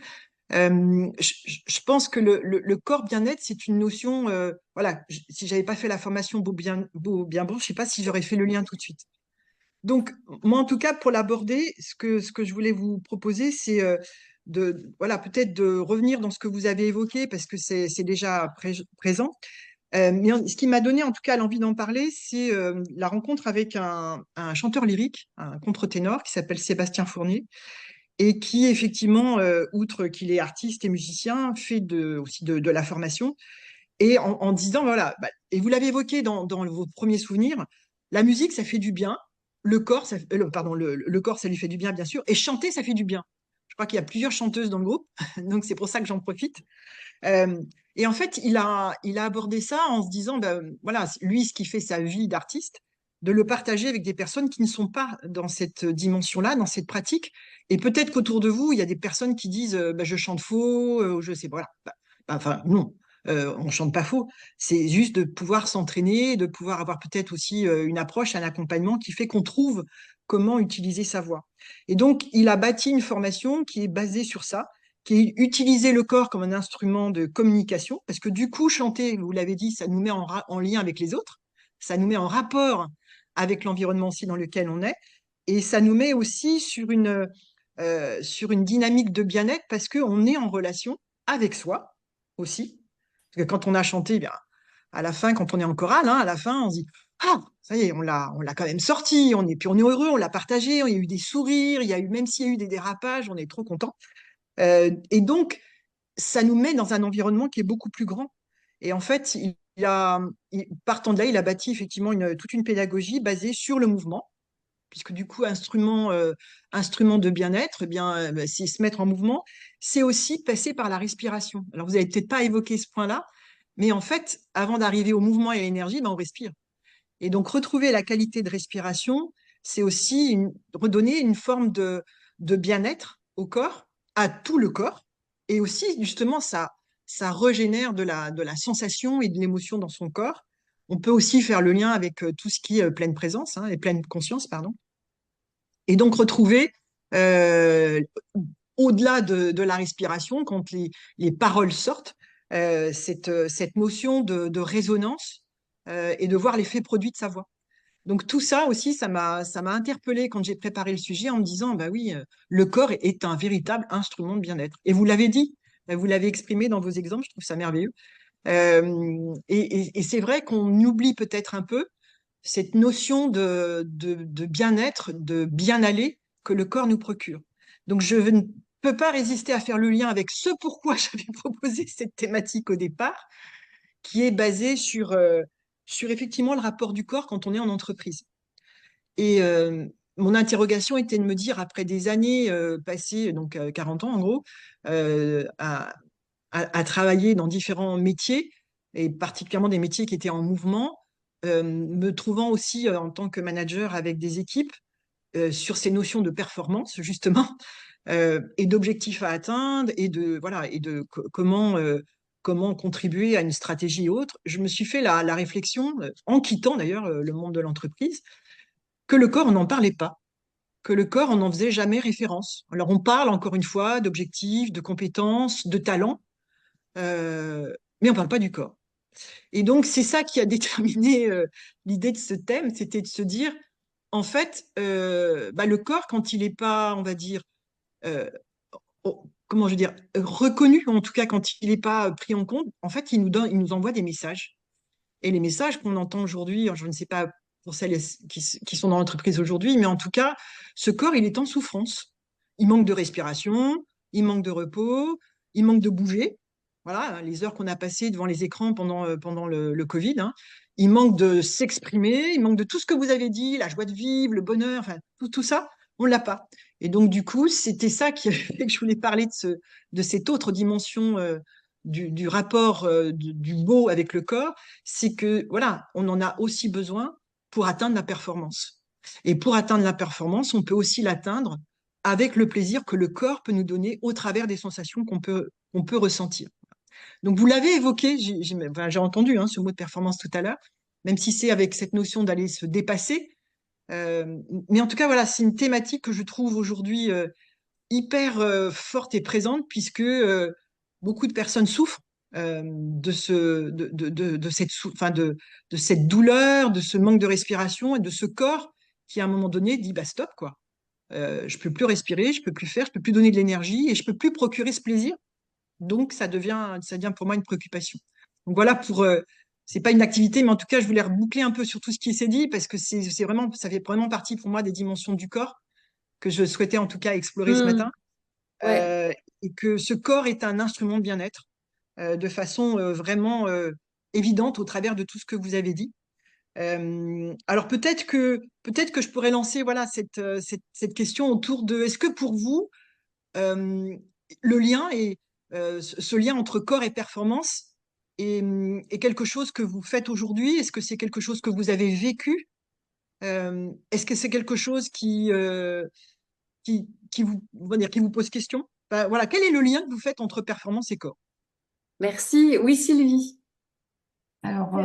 Je pense que le corps bien-être, c'est une notion, voilà, si j'avais pas fait la formation beau, bien bon, je sais pas si j'aurais fait le lien tout de suite. Donc, moi, en tout cas, pour l'aborder, ce que je voulais vous proposer, c'est voilà, peut-être de revenir dans ce que vous avez évoqué, parce que c'est déjà présent. Mais ce qui m'a donné, en tout cas, l'envie d'en parler, c'est la rencontre avec un chanteur lyrique, un contre-ténor, qui s'appelle Sébastien Fournier, et qui, effectivement, outre qu'il est artiste et musicien, fait aussi de la formation, et en disant, voilà, bah, et vous l'avez évoqué dans vos premiers souvenirs, la musique, ça fait du bien, le corps, pardon, le corps, ça lui fait du bien, bien sûr, et chanter, ça fait du bien. Je crois qu'il y a plusieurs chanteuses dans le groupe, donc c'est pour ça que j'en profite. Euh, et en fait, il a abordé ça en se disant, ben, voilà, lui, ce qui fait sa vie d'artiste, de le partager avec des personnes qui ne sont pas dans cette dimension-là, dans cette pratique. Et peut-être qu'autour de vous, il y a des personnes qui disent, ben, je chante faux, je sais, voilà. Enfin, non, on chante pas faux. C'est juste de pouvoir s'entraîner, de pouvoir avoir peut-être aussi une approche, un accompagnement qui fait qu'on trouve comment utiliser sa voix. Et donc, il a bâti une formation qui est basée sur ça, qui est utiliser le corps comme un instrument de communication, parce que du coup, chanter, vous l'avez dit, ça nous met en lien avec les autres, ça nous met en rapport avec l'environnement aussi dans lequel on est, et ça nous met aussi sur une dynamique de bien-être, parce qu'on est en relation avec soi aussi. Parce que quand on a chanté, eh bien, à la fin, quand on est en chorale, hein, à la fin, on se dit ah, ça y est, on l'a quand même sorti, puis on est heureux, on l'a partagé, il y a eu des sourires, il y a eu, même s'il y a eu des dérapages, on est trop content. Et donc, ça nous met dans un environnement qui est beaucoup plus grand. Et en fait, partant de là, il a bâti effectivement toute une pédagogie basée sur le mouvement, puisque du coup, instrument de bien-être, eh bien, c'est se mettre en mouvement, c'est aussi passer par la respiration. Alors, vous n'avez peut-être pas évoqué ce point-là, mais en fait, avant d'arriver au mouvement et à l'énergie, ben, on respire. Et donc, retrouver la qualité de respiration, c'est aussi redonner une forme de bien-être au corps, à tout le corps. Et aussi, justement, ça régénère de la sensation et de l'émotion dans son corps. On peut aussi faire le lien avec tout ce qui est pleine présence, et pleine conscience, pardon. Et donc, retrouver, euh, au-delà de la respiration, quand les paroles sortent, cette notion de résonance et de voir l'effet produit de sa voix. Donc tout ça aussi, ça m'a interpellée quand j'ai préparé le sujet en me disant, bah oui, le corps est un véritable instrument de bien-être. Et vous l'avez dit, vous l'avez exprimé dans vos exemples, je trouve ça merveilleux. Et c'est vrai qu'on oublie peut-être un peu cette notion de bien-être, de bien-aller que le corps nous procure. Donc je ne peux pas résister à faire le lien avec ce pourquoi j'avais proposé cette thématique au départ, qui est basée sur effectivement le rapport du corps quand on est en entreprise. Et mon interrogation était de me dire, après des années passées, donc 40 ans en gros, à travailler dans différents métiers, et particulièrement des métiers qui étaient en mouvement, me trouvant aussi en tant que manager avec des équipes sur ces notions de performance, justement, et d'objectifs à atteindre, et de, voilà, et de comment contribuer à une stratégie et autre. Je me suis fait la réflexion, en quittant d'ailleurs le monde de l'entreprise, que le corps, on n'en parlait pas, que le corps, on n'en faisait jamais référence. Alors on parle encore une fois d'objectifs, de compétences, de talents, mais on parle pas du corps. Et donc c'est ça qui a déterminé l'idée de ce thème, c'était de se dire, en fait, bah, le corps, quand il n'est pas, on va dire, euh, comment je veux dire, reconnu, en tout cas quand il n'est pas pris en compte, en fait, il nous envoie des messages. Et les messages qu'on entend aujourd'hui, je ne sais pas pour celles qui sont dans l'entreprise aujourd'hui, mais en tout cas, ce corps, il est en souffrance. Il manque de respiration, il manque de repos, il manque de bouger. Voilà, les heures qu'on a passées devant les écrans pendant le Covid, hein. Il manque de s'exprimer, il manque de tout ce que vous avez dit, la joie de vivre, le bonheur, enfin, tout ça, on ne l'a pas. Et donc, du coup, c'était ça qui a fait que je voulais parler de cette autre dimension du rapport du beau avec le corps, c'est que voilà, on en a aussi besoin pour atteindre la performance. Et pour atteindre la performance, on peut aussi l'atteindre avec le plaisir que le corps peut nous donner au travers des sensations qu'on peut ressentir. Donc vous l'avez évoqué, j'ai entendu ce mot de performance tout à l'heure, même si c'est avec cette notion d'aller se dépasser. Mais en tout cas, voilà, c'est une thématique que je trouve aujourd'hui hyper forte et présente, puisque beaucoup de personnes souffrent de cette douleur, de ce manque de respiration et de ce corps qui, à un moment donné, dit bah, stop, quoi. Je peux plus respirer, je peux plus faire, je peux plus donner de l'énergie et je peux plus procurer ce plaisir. Donc, ça devient pour moi une préoccupation. Donc voilà c'est pas une activité, mais en tout cas, je voulais reboucler un peu sur tout ce qui s'est dit parce que c'est vraiment, ça fait vraiment partie pour moi des dimensions du corps que je souhaitais en tout cas explorer ce matin. Ouais. Et que ce corps est un instrument de bien-être de façon vraiment évidente au travers de tout ce que vous avez dit. Alors peut-être que je pourrais lancer voilà cette question autour de est-ce que pour vous euh, le lien et ce lien entre corps et performance est quelque chose que vous faites aujourd'hui? Est-ce que c'est quelque chose que vous avez vécu? Est-ce que c'est quelque chose on va dire, qui vous pose question? Bah, voilà, quel est le lien que vous faites entre performance et corps? Merci. Oui, Sylvie. Alors,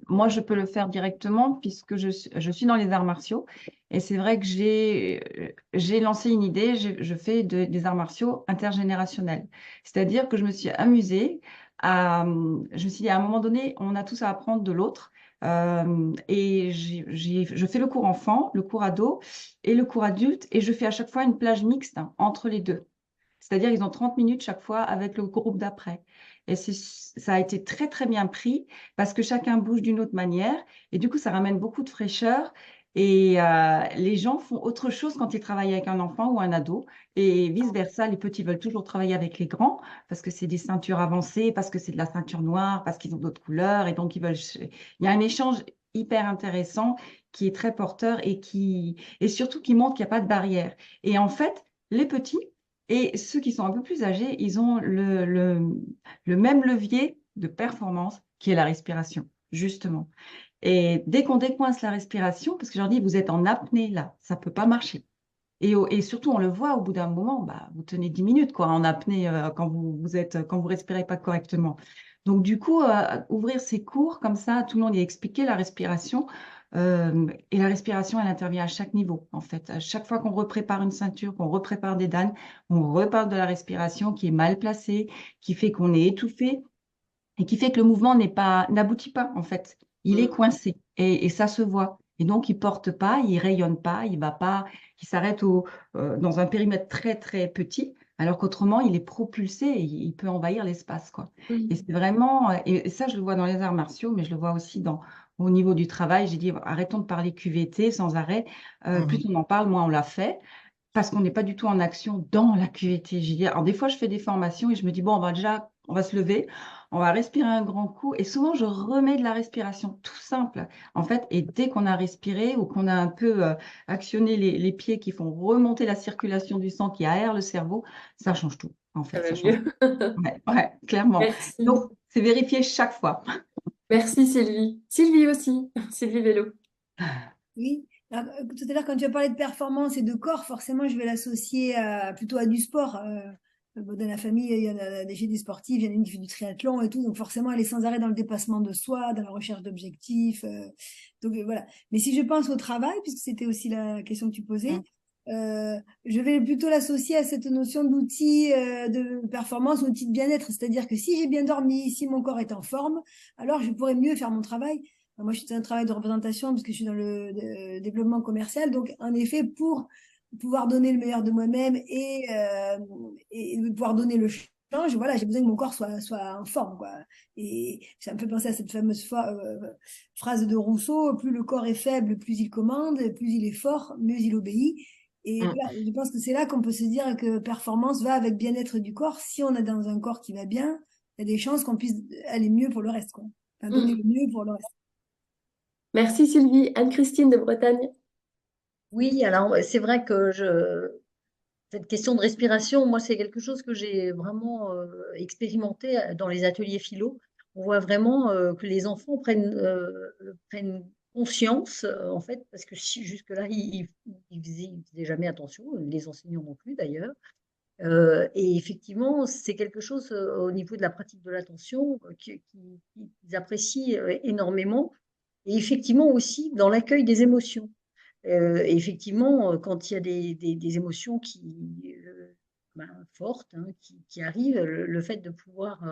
moi, je peux le faire directement puisque je suis dans les arts martiaux. Et c'est vrai que j'ai lancé une idée, je fais des arts martiaux intergénérationnels. C'est-à-dire que je me suis amusée je me suis dit, à un moment donné, on a tous à apprendre de l'autre. Et je fais le cours enfant, le cours ado et le cours adulte. Et je fais à chaque fois une plage mixte entre les deux. C'est-à-dire qu'ils ont 30 minutes chaque fois avec le groupe d'après. Et ça a été très, très bien pris parce que chacun bouge d'une autre manière. Et du coup, ça ramène beaucoup de fraîcheur. Et les gens font autre chose quand ils travaillent avec un enfant ou un ado. Et vice-versa, les petits veulent toujours travailler avec les grands parce que c'est des ceintures avancées, parce que c'est de la ceinture noire, parce qu'ils ont d'autres couleurs. Et donc, il y a un échange hyper intéressant qui est très porteur et surtout qui montre qu'il n'y a pas de barrière. Et en fait, les petits et ceux qui sont un peu plus âgés, ils ont le même levier de performance qui est la respiration, justement. Et dès qu'on décoince la respiration, parce que je leur dis, vous êtes en apnée là, ça ne peut pas marcher. Et surtout, on le voit au bout d'un moment, bah, vous tenez 10 minutes quoi, en apnée quand vous respirez pas correctement. Donc, du coup, ouvrir ces cours comme ça, tout le monde y expliquer la respiration. Et la respiration, elle intervient à chaque niveau, en fait. À chaque fois qu'on reprépare une ceinture, qu'on reprépare des danes, on reparle de la respiration qui est mal placée, qui fait qu'on est étouffé et qui fait que le mouvement n'aboutit pas, en fait. Il est coincé et ça se voit. Et donc, il porte pas, il rayonne pas, il va pas, il s'arrête dans un périmètre très, très petit, alors qu'autrement, il est propulsé et il peut envahir l'espace, quoi. Et c'est vraiment, et ça, je le vois dans les arts martiaux, mais je le vois aussi au niveau du travail. J'ai dit, arrêtons de parler QVT sans arrêt. Plus on en parle, moins on l'a fait parce qu'on n'est pas du tout en action dans la QVT. Alors, des fois, je fais des formations et je me dis, bon, on va se lever, on va respirer un grand coup. Et souvent, je remets de la respiration tout simple, en fait. Et dès qu'on a respiré ou qu'on a un peu actionné les pieds qui font remonter la circulation du sang, qui aère le cerveau, ça change tout, en Ça fait. va Ça change mieux. tout. Ouais, clairement. Merci. Donc, c'est vérifié chaque fois. Merci Sylvie. Sylvie aussi. Sylvie Vélo. Oui. Alors, tout à l'heure, quand tu as parlé de performance et de corps, forcément, je vais l'associer plutôt à du sport. Bon, dans la famille, il y en a des sportifs, il y en a une qui fait du triathlon et tout. Donc, forcément, elle est sans arrêt dans le dépassement de soi, dans la recherche d'objectifs. Donc, voilà. Mais si je pense au travail, puisque c'était aussi la question que tu posais, je vais plutôt l'associer à cette notion d'outil de performance, outil de bien-être. C'est-à-dire que si j'ai bien dormi, si mon corps est en forme, alors je pourrais mieux faire mon travail. Moi, je suis dans un travail de représentation parce que je suis dans le développement commercial. Donc, en effet, pour pouvoir donner le meilleur de moi-même et pouvoir donner le change, voilà, j'ai besoin que mon corps soit en forme, quoi. Et ça me fait penser à cette fameuse phrase de Rousseau, plus le corps est faible, plus il commande, plus il est fort, mieux il obéit. Et voilà, je pense que c'est là qu'on peut se dire que performance va avec bien-être du corps. Si on est dans un corps qui va bien, il y a des chances qu'on puisse aller mieux pour le reste, quoi. Enfin, donner le mieux pour le reste. Merci Sylvie. Anne-Christine de Bretagne. Oui, alors c'est vrai que cette question de respiration, moi, c'est quelque chose que j'ai vraiment expérimenté dans les ateliers philo. On voit vraiment que les enfants prennent conscience, en fait, parce que jusque-là, ils faisaient jamais attention, les enseignants non plus d'ailleurs. Et effectivement, c'est quelque chose au niveau de la pratique de l'attention qu'ils apprécient énormément. Et effectivement aussi dans l'accueil des émotions. Et effectivement, quand il y a des émotions fortes qui arrivent, le fait de pouvoir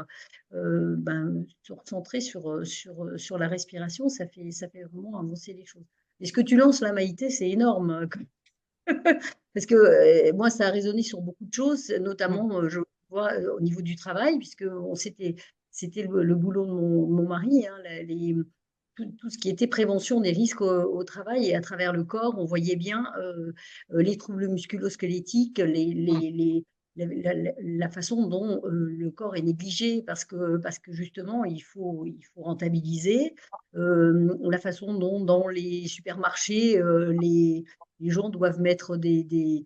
se recentrer sur la respiration, ça fait vraiment avancer les choses. Et ce que tu lances là, Maïté, c'est énorme. Parce que moi, ça a résonné sur beaucoup de choses, notamment, je vois, au niveau du travail, puisque c'était le boulot de mon mari, hein, tout ce qui était prévention des risques au travail et à travers le corps, on voyait bien les troubles musculo-squelettiques, la façon dont le corps est négligé parce que justement il faut rentabiliser, la façon dont dans les supermarchés les gens doivent mettre des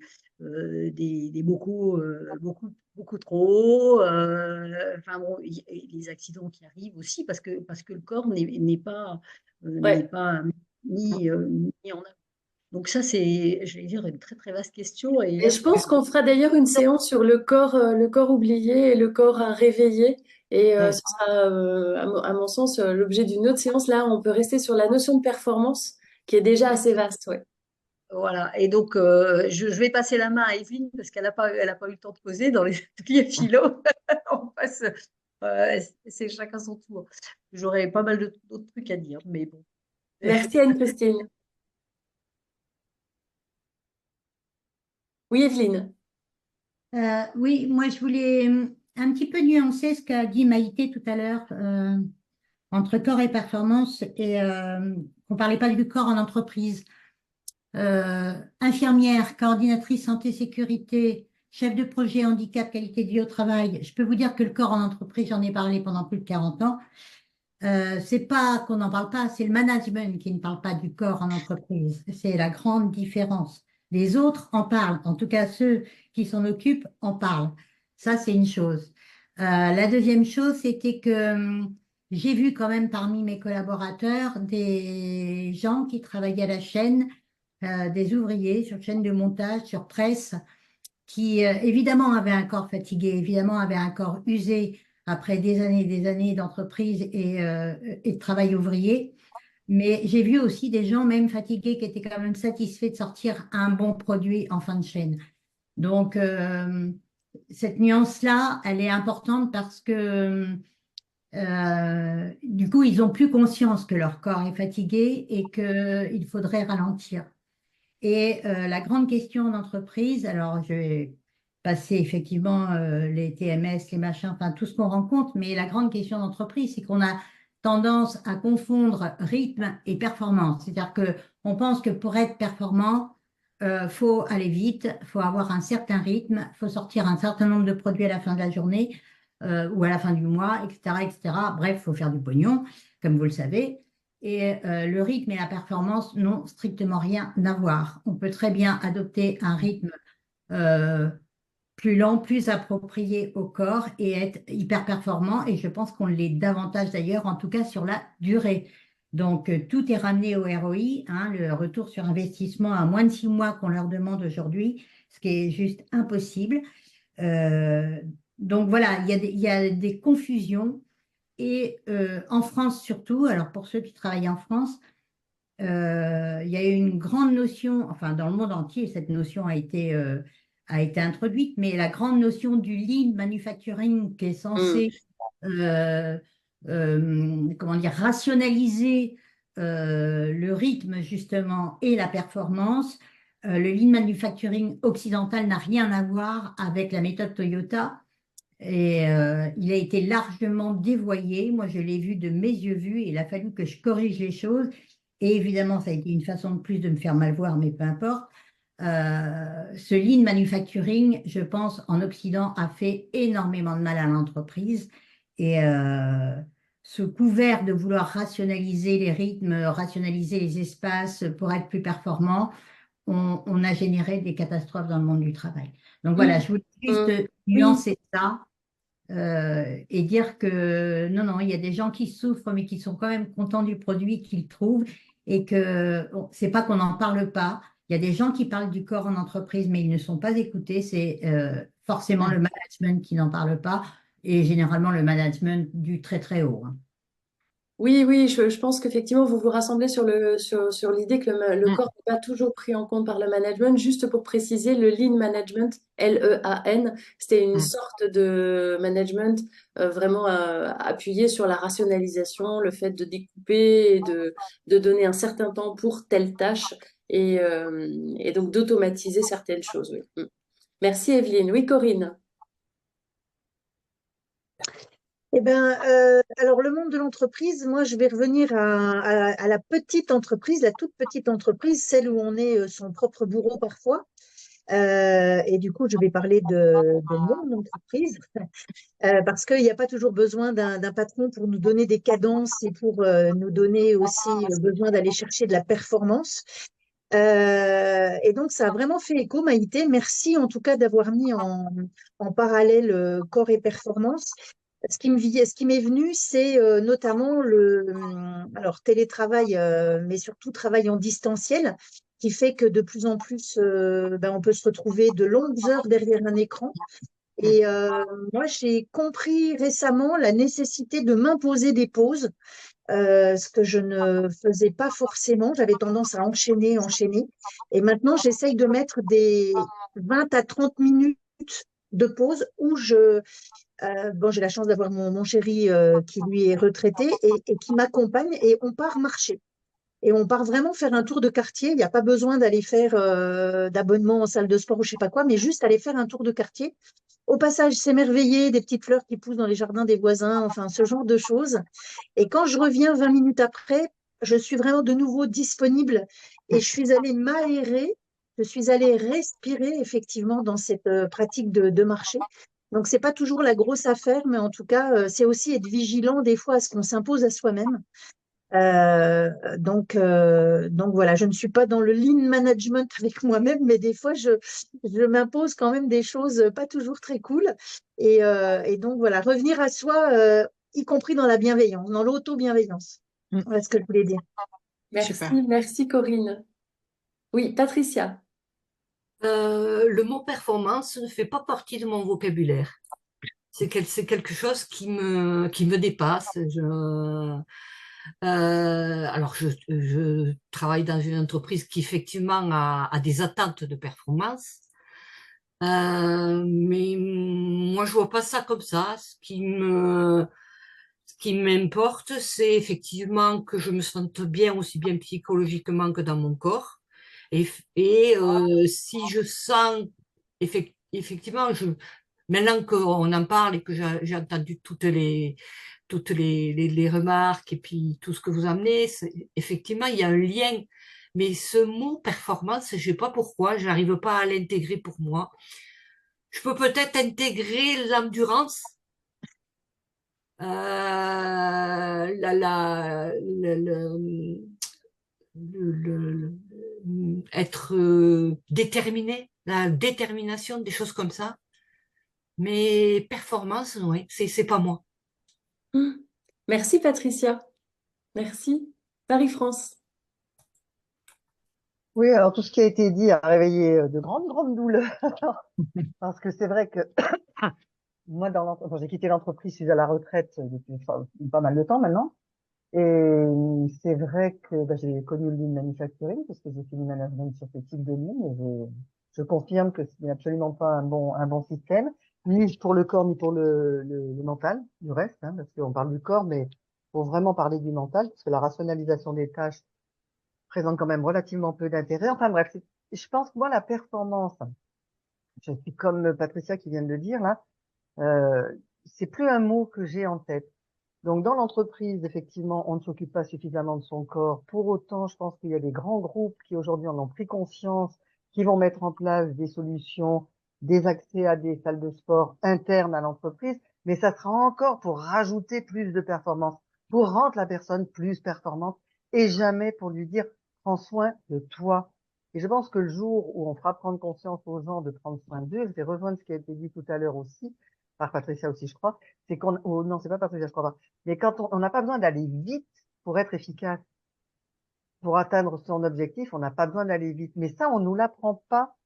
bocaux beaucoup trop haut. Enfin bon, les accidents qui arrivent aussi parce que le corps n'est pas Ouais. mis en avant. Donc ça, c'est, je vais dire, une très très vaste question. Et Et là, je pense qu'on fera d'ailleurs une séance sur le corps oublié et le corps à réveiller. Et ce sera, à mon sens, l'objet d'une autre séance. Là, on peut rester sur la notion de performance, qui est déjà assez vaste. Ouais. voilà. Et donc, je vais passer la main à Evelyne parce qu'elle elle a pas eu le temps de poser dans les ateliers philo. On passe, c'est chacun son tour. J'aurais pas mal d'autres trucs à dire, mais bon. Merci Anne-Christine. Oui, Evelyne. Oui, moi je voulais un petit peu nuancer ce qu'a dit Maïté tout à l'heure entre corps et performance et on ne parlait pas du corps en entreprise. Infirmière, coordinatrice santé-sécurité, chef de projet handicap, qualité de vie au travail. Je peux vous dire que le corps en entreprise, j'en ai parlé pendant plus de 40 ans. C'est pas qu'on n'en parle pas, c'est le management qui ne parle pas du corps en entreprise. C'est la grande différence. Les autres en parlent, en tout cas ceux qui s'en occupent en parlent. Ça, c'est une chose. La deuxième chose, c'était que j'ai vu quand même parmi mes collaborateurs des gens qui travaillaient à la chaîne, des ouvriers sur chaîne de montage, sur presse, qui évidemment avaient un corps fatigué, évidemment avaient un corps usé après des années d'entreprise et de travail ouvrier. Mais j'ai vu aussi des gens même fatigués qui étaient quand même satisfaits de sortir un bon produit en fin de chaîne. Donc, cette nuance-là, elle est importante parce que du coup, ils ont plus conscience que leur corps est fatigué et qu'il faudrait ralentir. Et la grande question d'entreprise, alors je vais passer effectivement les TMS, les machins, enfin tout ce qu'on rencontre, mais la grande question d'entreprise, c'est qu'on a tendance à confondre rythme et performance. C'est-à-dire qu'on pense que pour être performant, faut aller vite, faut avoir un certain rythme, faut sortir un certain nombre de produits à la fin de la journée ou à la fin du mois, etc., etc. Bref, faut faire du pognon, comme vous le savez. Et le rythme et la performance n'ont strictement rien à voir. On peut très bien adopter un rythme plus lent, plus approprié au corps et être hyper performant. Et je pense qu'on l'est davantage d'ailleurs, en tout cas sur la durée. Donc, tout est ramené au ROI, hein, le retour sur investissement à moins de 6 mois qu'on leur demande aujourd'hui, ce qui est juste impossible. Donc voilà, il y a des confusions. Et en France surtout, alors pour ceux qui travaillent en France, il y a eu une grande notion, enfin dans le monde entier, cette notion a été introduite, mais la grande notion du lean manufacturing qui est censé comment dire, rationaliser le rythme justement et la performance. Le lean manufacturing occidental n'a rien à voir avec la méthode Toyota. Et il a été largement dévoyé. Moi, je l'ai vu de mes yeux vus. Il a fallu que je corrige les choses. Et évidemment, ça a été une façon de plus de me faire mal voir, mais peu importe. Ce lean manufacturing, je pense, en Occident, a fait énormément de mal à l'entreprise. Et sous couvert de vouloir rationaliser les rythmes, rationaliser les espaces pour être plus performant, on a généré des catastrophes dans le monde du travail. Donc voilà, je voulais juste nuancer ça et dire que non, il y a des gens qui souffrent, mais qui sont quand même contents du produit qu'ils trouvent et que c'est pas qu'on n'en parle pas. Il y a des gens qui parlent du corps en entreprise, mais ils ne sont pas écoutés. C'est forcément le management qui n'en parle pas et généralement le management du très très haut. Hein. Oui, je pense qu'effectivement, vous vous rassemblez sur l'idée que le corps n'est pas toujours pris en compte par le management. Juste pour préciser, le lean management, Lean, c'était une sorte de management vraiment appuyé sur la rationalisation, le fait de découper et de donner un certain temps pour telle tâche et donc d'automatiser certaines choses. Oui. Merci Evelyne. Oui, Corinne. Eh ben, alors le monde de l'entreprise, moi je vais revenir à la petite entreprise, la toute petite entreprise, celle où on est son propre bourreau parfois. Et du coup, je vais parler de mon entreprise parce qu'il n'y a pas toujours besoin d'un patron pour nous donner des cadences et pour nous donner aussi besoin d'aller chercher de la performance. Et donc, ça a vraiment fait écho, Maïté. Merci en tout cas d'avoir mis en parallèle corps et performance. Ce qui m'est venu, c'est notamment alors télétravail, mais surtout travail en distanciel, qui fait que de plus en plus, on peut se retrouver de longues heures derrière un écran. Et moi, j'ai compris récemment la nécessité de m'imposer des pauses, ce que je ne faisais pas forcément. J'avais tendance à enchaîner. Et maintenant, j'essaye de mettre des 20 à 30 minutes de pause où j'ai la chance d'avoir mon chéri qui lui est retraité et qui m'accompagne et on part marcher. Et on part vraiment faire un tour de quartier. Il n'y a pas besoin d'aller faire d'abonnement en salle de sport ou je sais pas quoi, mais juste aller faire un tour de quartier. au passage s'émerveiller des petites fleurs qui poussent dans les jardins des voisins, enfin ce genre de choses. Et quand je reviens 20 minutes après, je suis vraiment de nouveau disponible et je suis allée m'aérer, je suis allée respirer effectivement dans cette pratique de marché. Donc, c'est pas toujours la grosse affaire, mais en tout cas, c'est aussi être vigilant des fois à ce qu'on s'impose à soi-même. Donc voilà, je ne suis pas dans le lean management avec moi-même, mais des fois, je m'impose quand même des choses pas toujours très cool. Et donc voilà, revenir à soi, y compris dans la bienveillance, dans l'auto-bienveillance. Voilà ce que je voulais dire. Merci, merci Corinne. Oui, Patricia. Le mot performance ne fait pas partie de mon vocabulaire. C'est quelque chose qui me dépasse. Alors, je travaille dans une entreprise qui effectivement a des attentes de performance, mais moi, je vois pas ça comme ça. Ce qui m'importe, c'est effectivement que je me sente bien, aussi bien psychologiquement que dans mon corps. Si je sens, effectivement, maintenant qu'on en parle et que j'ai entendu toutes les remarques et puis tout ce que vous amenez, effectivement, il y a un lien. Mais ce mot performance, je sais pas pourquoi, je n'arrive pas à l'intégrer pour moi. Je peux peut-être intégrer l'endurance, être déterminé, la détermination, des choses comme ça. Mais performance, oui, c'est pas moi. Merci Patricia. Merci. Marie-France. Oui, alors tout ce qui a été dit a réveillé de grandes douleurs. Parce que c'est vrai que moi, j'ai quitté l'entreprise, je suis à la retraite depuis pas mal de temps maintenant. Et c'est vrai que j'ai connu le lean manufacturing parce que j'ai fait du management sur ce type de ligne. Et je confirme que ce n'est absolument pas un bon système, ni pour le corps, ni pour le mental, du reste, hein, parce qu'on parle du corps, mais faut vraiment parler du mental, parce que la rationalisation des tâches présente quand même relativement peu d'intérêt. Enfin bref, je pense que moi, la performance, je suis comme Patricia qui vient de le dire là, c'est plus un mot que j'ai en tête. Donc, dans l'entreprise, effectivement, on ne s'occupe pas suffisamment de son corps. Pour autant, je pense qu'il y a des grands groupes qui aujourd'hui en ont pris conscience, qui vont mettre en place des solutions, des accès à des salles de sport internes à l'entreprise, mais ça sera encore pour rajouter plus de performance, pour rendre la personne plus performante et jamais pour lui dire prends soin de toi. Et je pense que le jour où on fera prendre conscience aux gens de prendre soin d'eux, je vais rejoindre ce qui a été dit tout à l'heure aussi, par Patricia aussi, je crois, c'est qu'on, oh non, c'est pas Patricia, je crois pas. Mais quand on n'a pas besoin d'aller vite pour être efficace, pour atteindre son objectif, on n'a pas besoin d'aller vite. Mais ça, on nous l'apprend pas.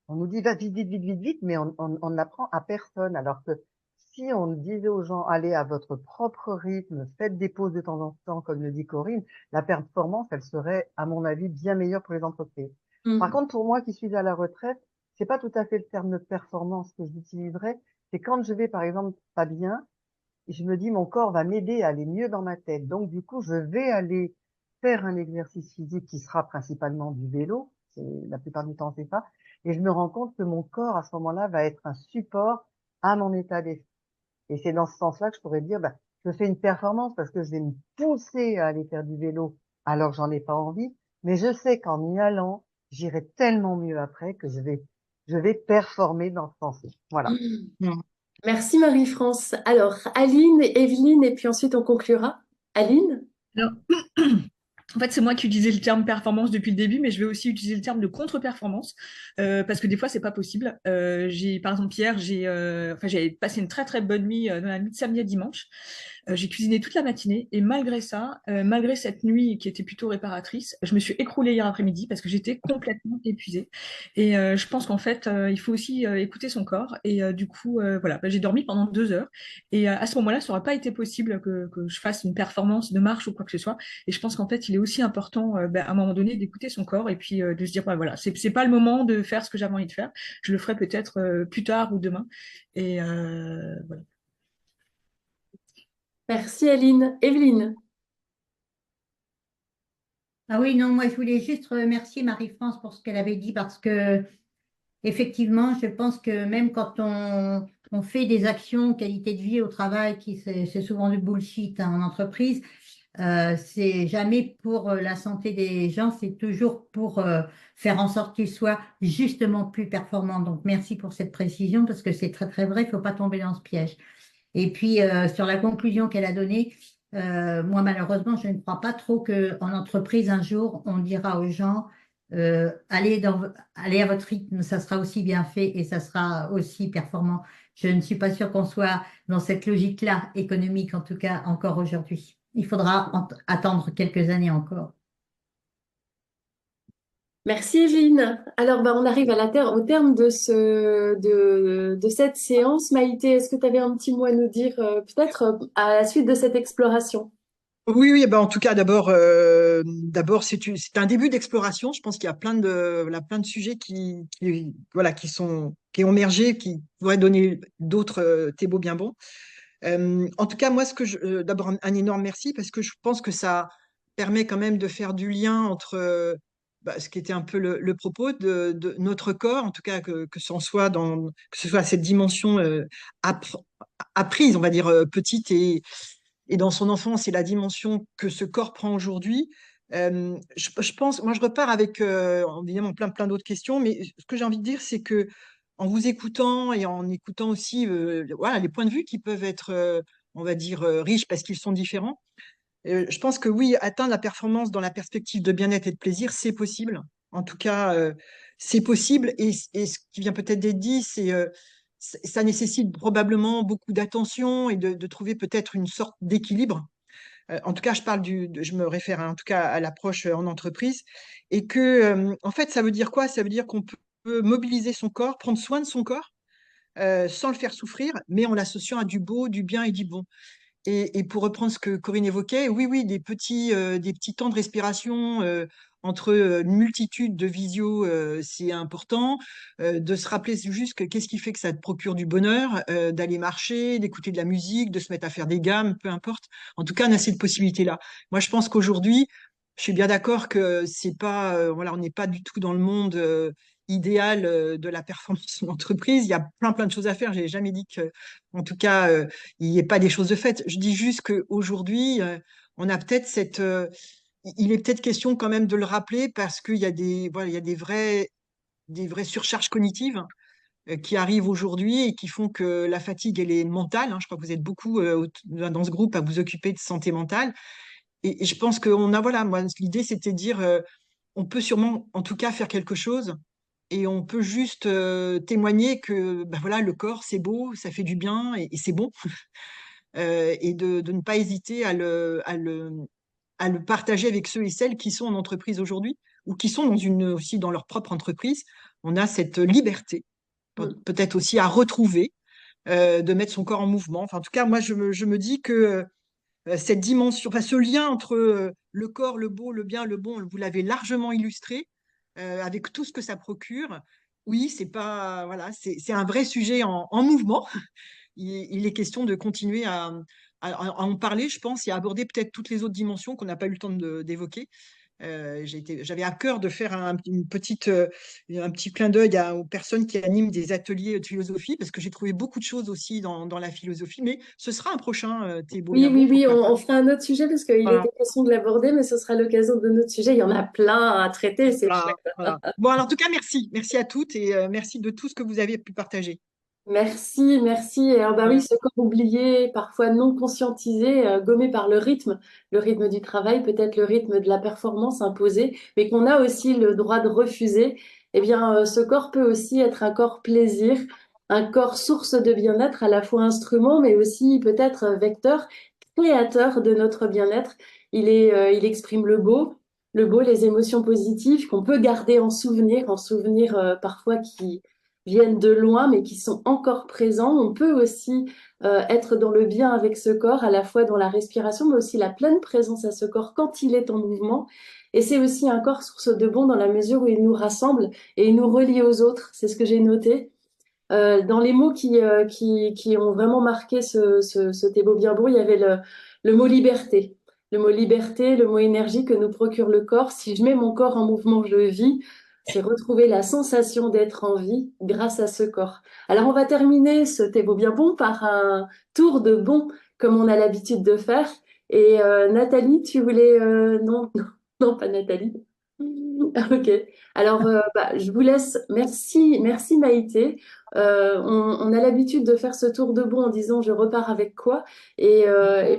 On nous dit va vite, vite, vite, vite, vite, mais on n'apprend à personne. Alors que si on disait aux gens allez à votre propre rythme, faites des pauses de temps en temps, comme le dit Corinne, la performance, elle serait, à mon avis, bien meilleure pour les entreprises. Par contre, pour moi qui suis à la retraite, c'est pas tout à fait le terme de performance que j'utiliserais. C'est quand je vais, par exemple, pas bien, et je me dis mon corps va m'aider à aller mieux dans ma tête. Donc, du coup, je vais aller faire un exercice physique qui sera principalement du vélo. La plupart du temps, c'est ça. Et je me rends compte que mon corps, à ce moment-là, va être un support à mon état d'esprit. Et c'est dans ce sens-là que je pourrais dire, je fais une performance parce que je vais me pousser à aller faire du vélo alors que j'en ai pas envie. Mais je sais qu'en y allant, j'irai tellement mieux après que je vais performer dans ce sens-là. Voilà. Merci Marie-France. Alors, Aline, Evelyne, et puis ensuite on conclura. Aline? Alors, en fait, c'est moi qui utilisais le terme performance depuis le début, mais je vais aussi utiliser le terme de contre-performance parce que des fois, c'est pas possible. Par exemple, hier, j'ai passé une très très bonne nuit dans la nuit de samedi à dimanche. J'ai cuisiné toute la matinée et malgré ça, malgré cette nuit qui était plutôt réparatrice, je me suis écroulée hier après-midi parce que j'étais complètement épuisée. Et je pense qu'en fait, il faut aussi écouter son corps. Et du coup, voilà, j'ai dormi pendant 2 heures. Et à ce moment-là, ça n'aurait pas été possible que je fasse une performance de marche ou quoi que ce soit. Et je pense qu'en fait, il est aussi important, à un moment donné, d'écouter son corps et puis de se dire, voilà, c'est pas le moment de faire ce que j'avais envie de faire. Je le ferai peut-être plus tard ou demain. Et voilà. Merci Aline. Evelyne? Ah oui, non, moi je voulais juste remercier Marie-France pour ce qu'elle avait dit parce que effectivement, je pense que même quand on fait des actions qualité de vie au travail, c'est souvent du bullshit hein, en entreprise, c'est jamais pour la santé des gens, c'est toujours pour faire en sorte qu'ils soient justement plus performants. Donc, merci pour cette précision parce que c'est très, très vrai, il ne faut pas tomber dans ce piège. Et puis, sur la conclusion qu'elle a donnée, moi, malheureusement, je ne crois pas trop qu'en entreprise, un jour, on dira aux gens, allez à votre rythme, ça sera aussi bien fait et ça sera aussi performant. Je ne suis pas sûre qu'on soit dans cette logique-là, économique en tout cas, encore aujourd'hui. Il faudra attendre quelques années encore. Merci Evelyne. Alors, on arrive au terme de cette séance. Maïté, est-ce que tu avais un petit mot à nous dire, peut-être à la suite de cette exploration? Oui, oui, en tout cas, d'abord, c'est un début d'exploration. Je pense qu'il y a plein de sujets voilà, qui ont émergé, qui pourraient donner d'autres thés bien bons. En tout cas, moi, d'abord, un énorme merci parce que je pense que ça permet quand même de faire du lien entre ce qui était un peu le propos de notre corps, en tout cas que ce soit cette dimension apprise, on va dire petite et dans son enfance et la dimension que ce corps prend aujourd'hui. Je pense, moi, je repars avec évidemment plein d'autres questions, mais ce que j'ai envie de dire, c'est que en vous écoutant et en écoutant aussi voilà, les points de vue qui peuvent être, on va dire, riches parce qu'ils sont différents, je pense que oui, atteindre la performance dans la perspective de bien-être et de plaisir, c'est possible. En tout cas, c'est possible. Et ce qui vient peut-être d'être dit, ça nécessite probablement beaucoup d'attention et de trouver peut-être une sorte d'équilibre. En tout cas, je me réfère en tout cas à l'approche en entreprise. Et que, en fait, ça veut dire quoi? Ça veut dire qu'on peut mobiliser son corps, prendre soin de son corps, sans le faire souffrir, mais en l'associant à du beau, du bien et du bon. Et pour reprendre ce que Corinne évoquait, oui, oui, des petits temps de respiration entre une multitude de visios, c'est important. De se rappeler juste qu'est-ce qui fait que ça te procure du bonheur, d'aller marcher, d'écouter de la musique, de se mettre à faire des gammes, peu importe. En tout cas, on a cette possibilité-là. Moi, je pense qu'aujourd'hui, je suis bien d'accord que c'est pas, voilà, on n'est pas du tout dans le monde idéal de la performance en entreprise. Il y a plein de choses à faire. J'ai jamais dit que, en tout cas, il n'y ait pas des choses de faites. Je dis juste qu'aujourd'hui, on a peut-être il est peut-être question quand même de le rappeler parce qu'il y a voilà, il y a des vraies surcharges cognitives qui arrivent aujourd'hui et qui font que la fatigue, elle est mentale, hein. Je crois que vous êtes beaucoup dans ce groupe à vous occuper de santé mentale. Et je pense voilà, moi, l'idée, c'était de dire, on peut sûrement, en tout cas, faire quelque chose et on peut juste témoigner que, voilà, le corps, c'est beau, ça fait du bien et c'est bon. Et de ne pas hésiter à le partager avec ceux et celles qui sont en entreprise aujourd'hui ou qui sont aussi dans leur propre entreprise. On a cette liberté, peut-être aussi à retrouver, de mettre son corps en mouvement. Enfin, en tout cas, moi, je me dis que cette dimension, enfin, ce lien entre le corps, le beau, le bien, le bon, vous l'avez largement illustré avec tout ce que ça procure. Oui, c'est pas, voilà, c'est un vrai sujet en mouvement. Il est question de continuer à en parler, je pense, et à aborder peut-être toutes les autres dimensions qu'on n'a pas eu le temps d'évoquer. J'avais à cœur de faire un petit clin d'œil aux personnes qui animent des ateliers de philosophie, parce que j'ai trouvé beaucoup de choses aussi dans la philosophie, mais ce sera un prochain Thébo Oui, oui, Bienbon, oui, pourquoi pas. on fera un autre sujet parce qu'il Voilà, était question de l'aborder, mais ce sera l'occasion de notre sujet. Il y en a plein à traiter, c'est voilà, chouette. voilà. Bon, alors en tout cas, merci. Merci à toutes et merci de tout ce que vous avez pu partager. Merci, merci. Et alors, bah oui, Voilà. ce corps oublié, parfois non conscientisé, gommé par le rythme du travail, peut-être le rythme de la performance imposée, mais qu'on a aussi le droit de refuser. Eh bien, ce corps peut aussi être un corps plaisir, un corps source de bien-être, à la fois instrument, mais aussi peut-être vecteur, créateur de notre bien-être. Il exprime le beau, les émotions positives qu'on peut garder en souvenir parfois qui viennent de loin, mais qui sont encore présents. On peut aussi être dans le bien avec ce corps, à la fois dans la respiration, mais aussi la pleine présence à ce corps quand il est en mouvement. Et c'est aussi un corps source de bon dans la mesure où il nous rassemble et il nous relie aux autres. C'est ce que j'ai noté. Dans les mots qui ont vraiment marqué ce Thébo bien beau, il y avait le mot liberté. Le mot liberté, le mot énergie que nous procure le corps. Si je mets mon corps en mouvement, je vis. c'est retrouver la sensation d'être en vie grâce à ce corps. Alors, on va terminer ce thé beau bien bon par un tour de bon, comme on a l'habitude de faire. Et Nathalie, tu voulais... non, non, non, pas Nathalie. Ok. Alors, je vous laisse. Merci, merci Maïté. On a l'habitude de faire ce tour de bon en disant je repars avec quoi. Et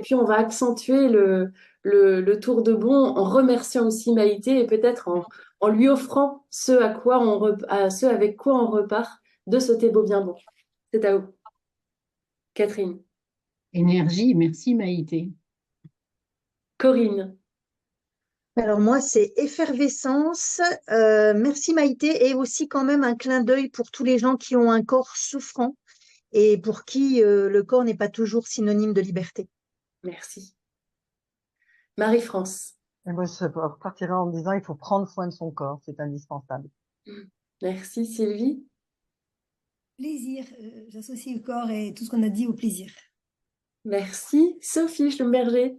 puis, on va accentuer le tour de bon en remerciant aussi Maïté et peut-être en lui offrant ce avec quoi on repart de ce thé beau bien bon. C'est à vous, Catherine. Énergie, merci Maïté. Corinne. Alors moi, c'est effervescence. Merci Maïté, et aussi quand même un clin d'œil pour tous les gens qui ont un corps souffrant et pour qui le corps n'est pas toujours synonyme de liberté. Merci. Marie-France. Et moi, je partirais en disant il faut prendre soin de son corps, c'est indispensable. Merci Sylvie. Plaisir, j'associe le corps et tout ce qu'on a dit au plaisir. Merci Sophie Schlumberger.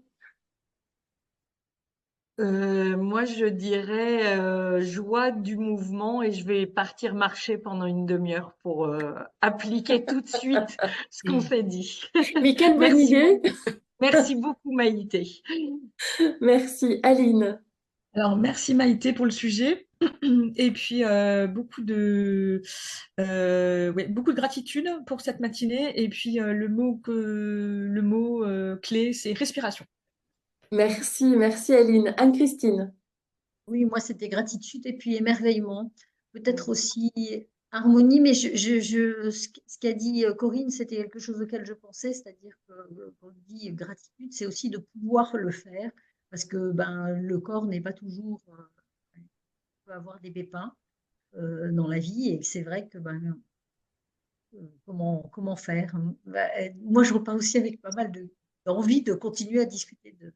Moi, je dirais joie du mouvement, et je vais partir marcher pendant une demi-heure pour appliquer tout de suite ce qu'on s'est dit. Mais quelle bonne Merci idée. beaucoup. Merci beaucoup, Maïté. Merci Aline. Alors, merci Maïté pour le sujet. Et puis, beaucoup de gratitude pour cette matinée. Et puis, le mot clé, c'est respiration. Merci, merci Aline. Anne-Christine. Oui, moi, c'était gratitude et puis émerveillement. Peut-être aussi harmonie, mais ce qu'a dit Corinne, c'était quelque chose auquel je pensais, c'est-à-dire que quand on dit gratitude, c'est aussi de pouvoir le faire, parce que le corps n'est pas toujours, peut avoir des pépins dans la vie, et c'est vrai que comment faire? Moi, je repars aussi avec pas mal d'envie de continuer à discuter de ce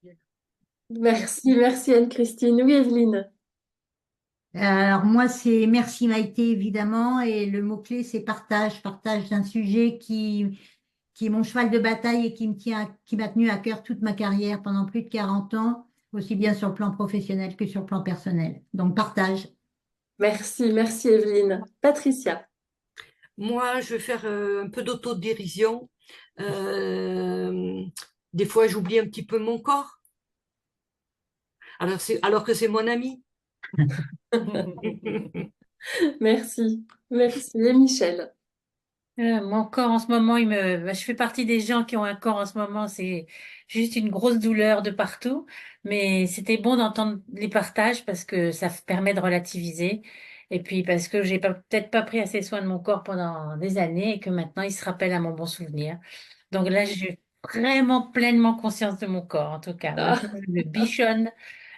sujet. Merci, merci Anne-Christine. Oui, Evelyne. Alors moi, c'est merci Maïté, évidemment, et le mot-clé, c'est partage, partage d'un sujet qui est mon cheval de bataille et qui m'a tenu à cœur toute ma carrière pendant plus de 40 ans, aussi bien sur le plan professionnel que sur le plan personnel. Donc partage. Merci, merci Evelyne. Patricia. Moi, je vais faire un peu d'autodérision. Des fois, j'oublie un petit peu mon corps, alors que c'est mon ami. Merci, merci. Et Michel. Mon corps en ce moment, je fais partie des gens qui ont un corps en ce moment, c'est juste une grosse douleur de partout. Mais c'était bon d'entendre les partages parce que ça permet de relativiser. Et puis parce que j'ai peut-être pas pris assez soin de mon corps pendant des années et que maintenant il se rappelle à mon bon souvenir. Donc là, j'ai vraiment pleinement conscience de mon corps, en tout cas. Ah, Maintenant, je le bichonne,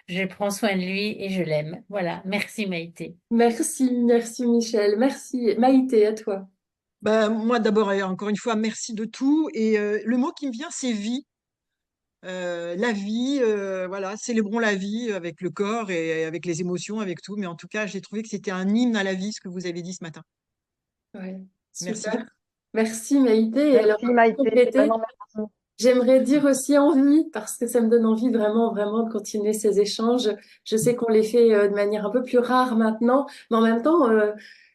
je prends soin de lui et je l'aime. Voilà. Merci, Maïté. merci, merci Michel. Merci Maïté, à toi. Moi, d'abord, et encore une fois, merci de tout. Et le mot qui me vient, c'est vie. La vie, voilà, célébrons la vie avec le corps et avec les émotions, avec tout. Mais en tout cas, j'ai trouvé que c'était un hymne à la vie, ce que vous avez dit ce matin. Ouais, Merci. super. Merci Maïté. Et alors, Merci pour Maïté, compléter, vraiment merci. j'aimerais dire aussi envie, parce que ça me donne envie vraiment, vraiment de continuer ces échanges. Je sais qu'on les fait de manière un peu plus rare maintenant, mais en même temps,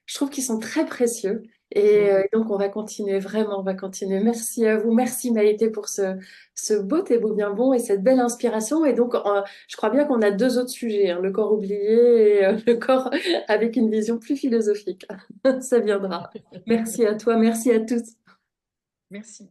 je trouve qu'ils sont très précieux. Et donc, on va continuer, vraiment, on va continuer. Merci à vous. Merci Maïté pour ce beau thé beau bien bon et cette belle inspiration. Et donc, je crois bien qu'on a deux autres sujets, hein, le corps oublié et le corps avec une vision plus philosophique. Ça viendra. Merci à toi, merci à tous. Merci.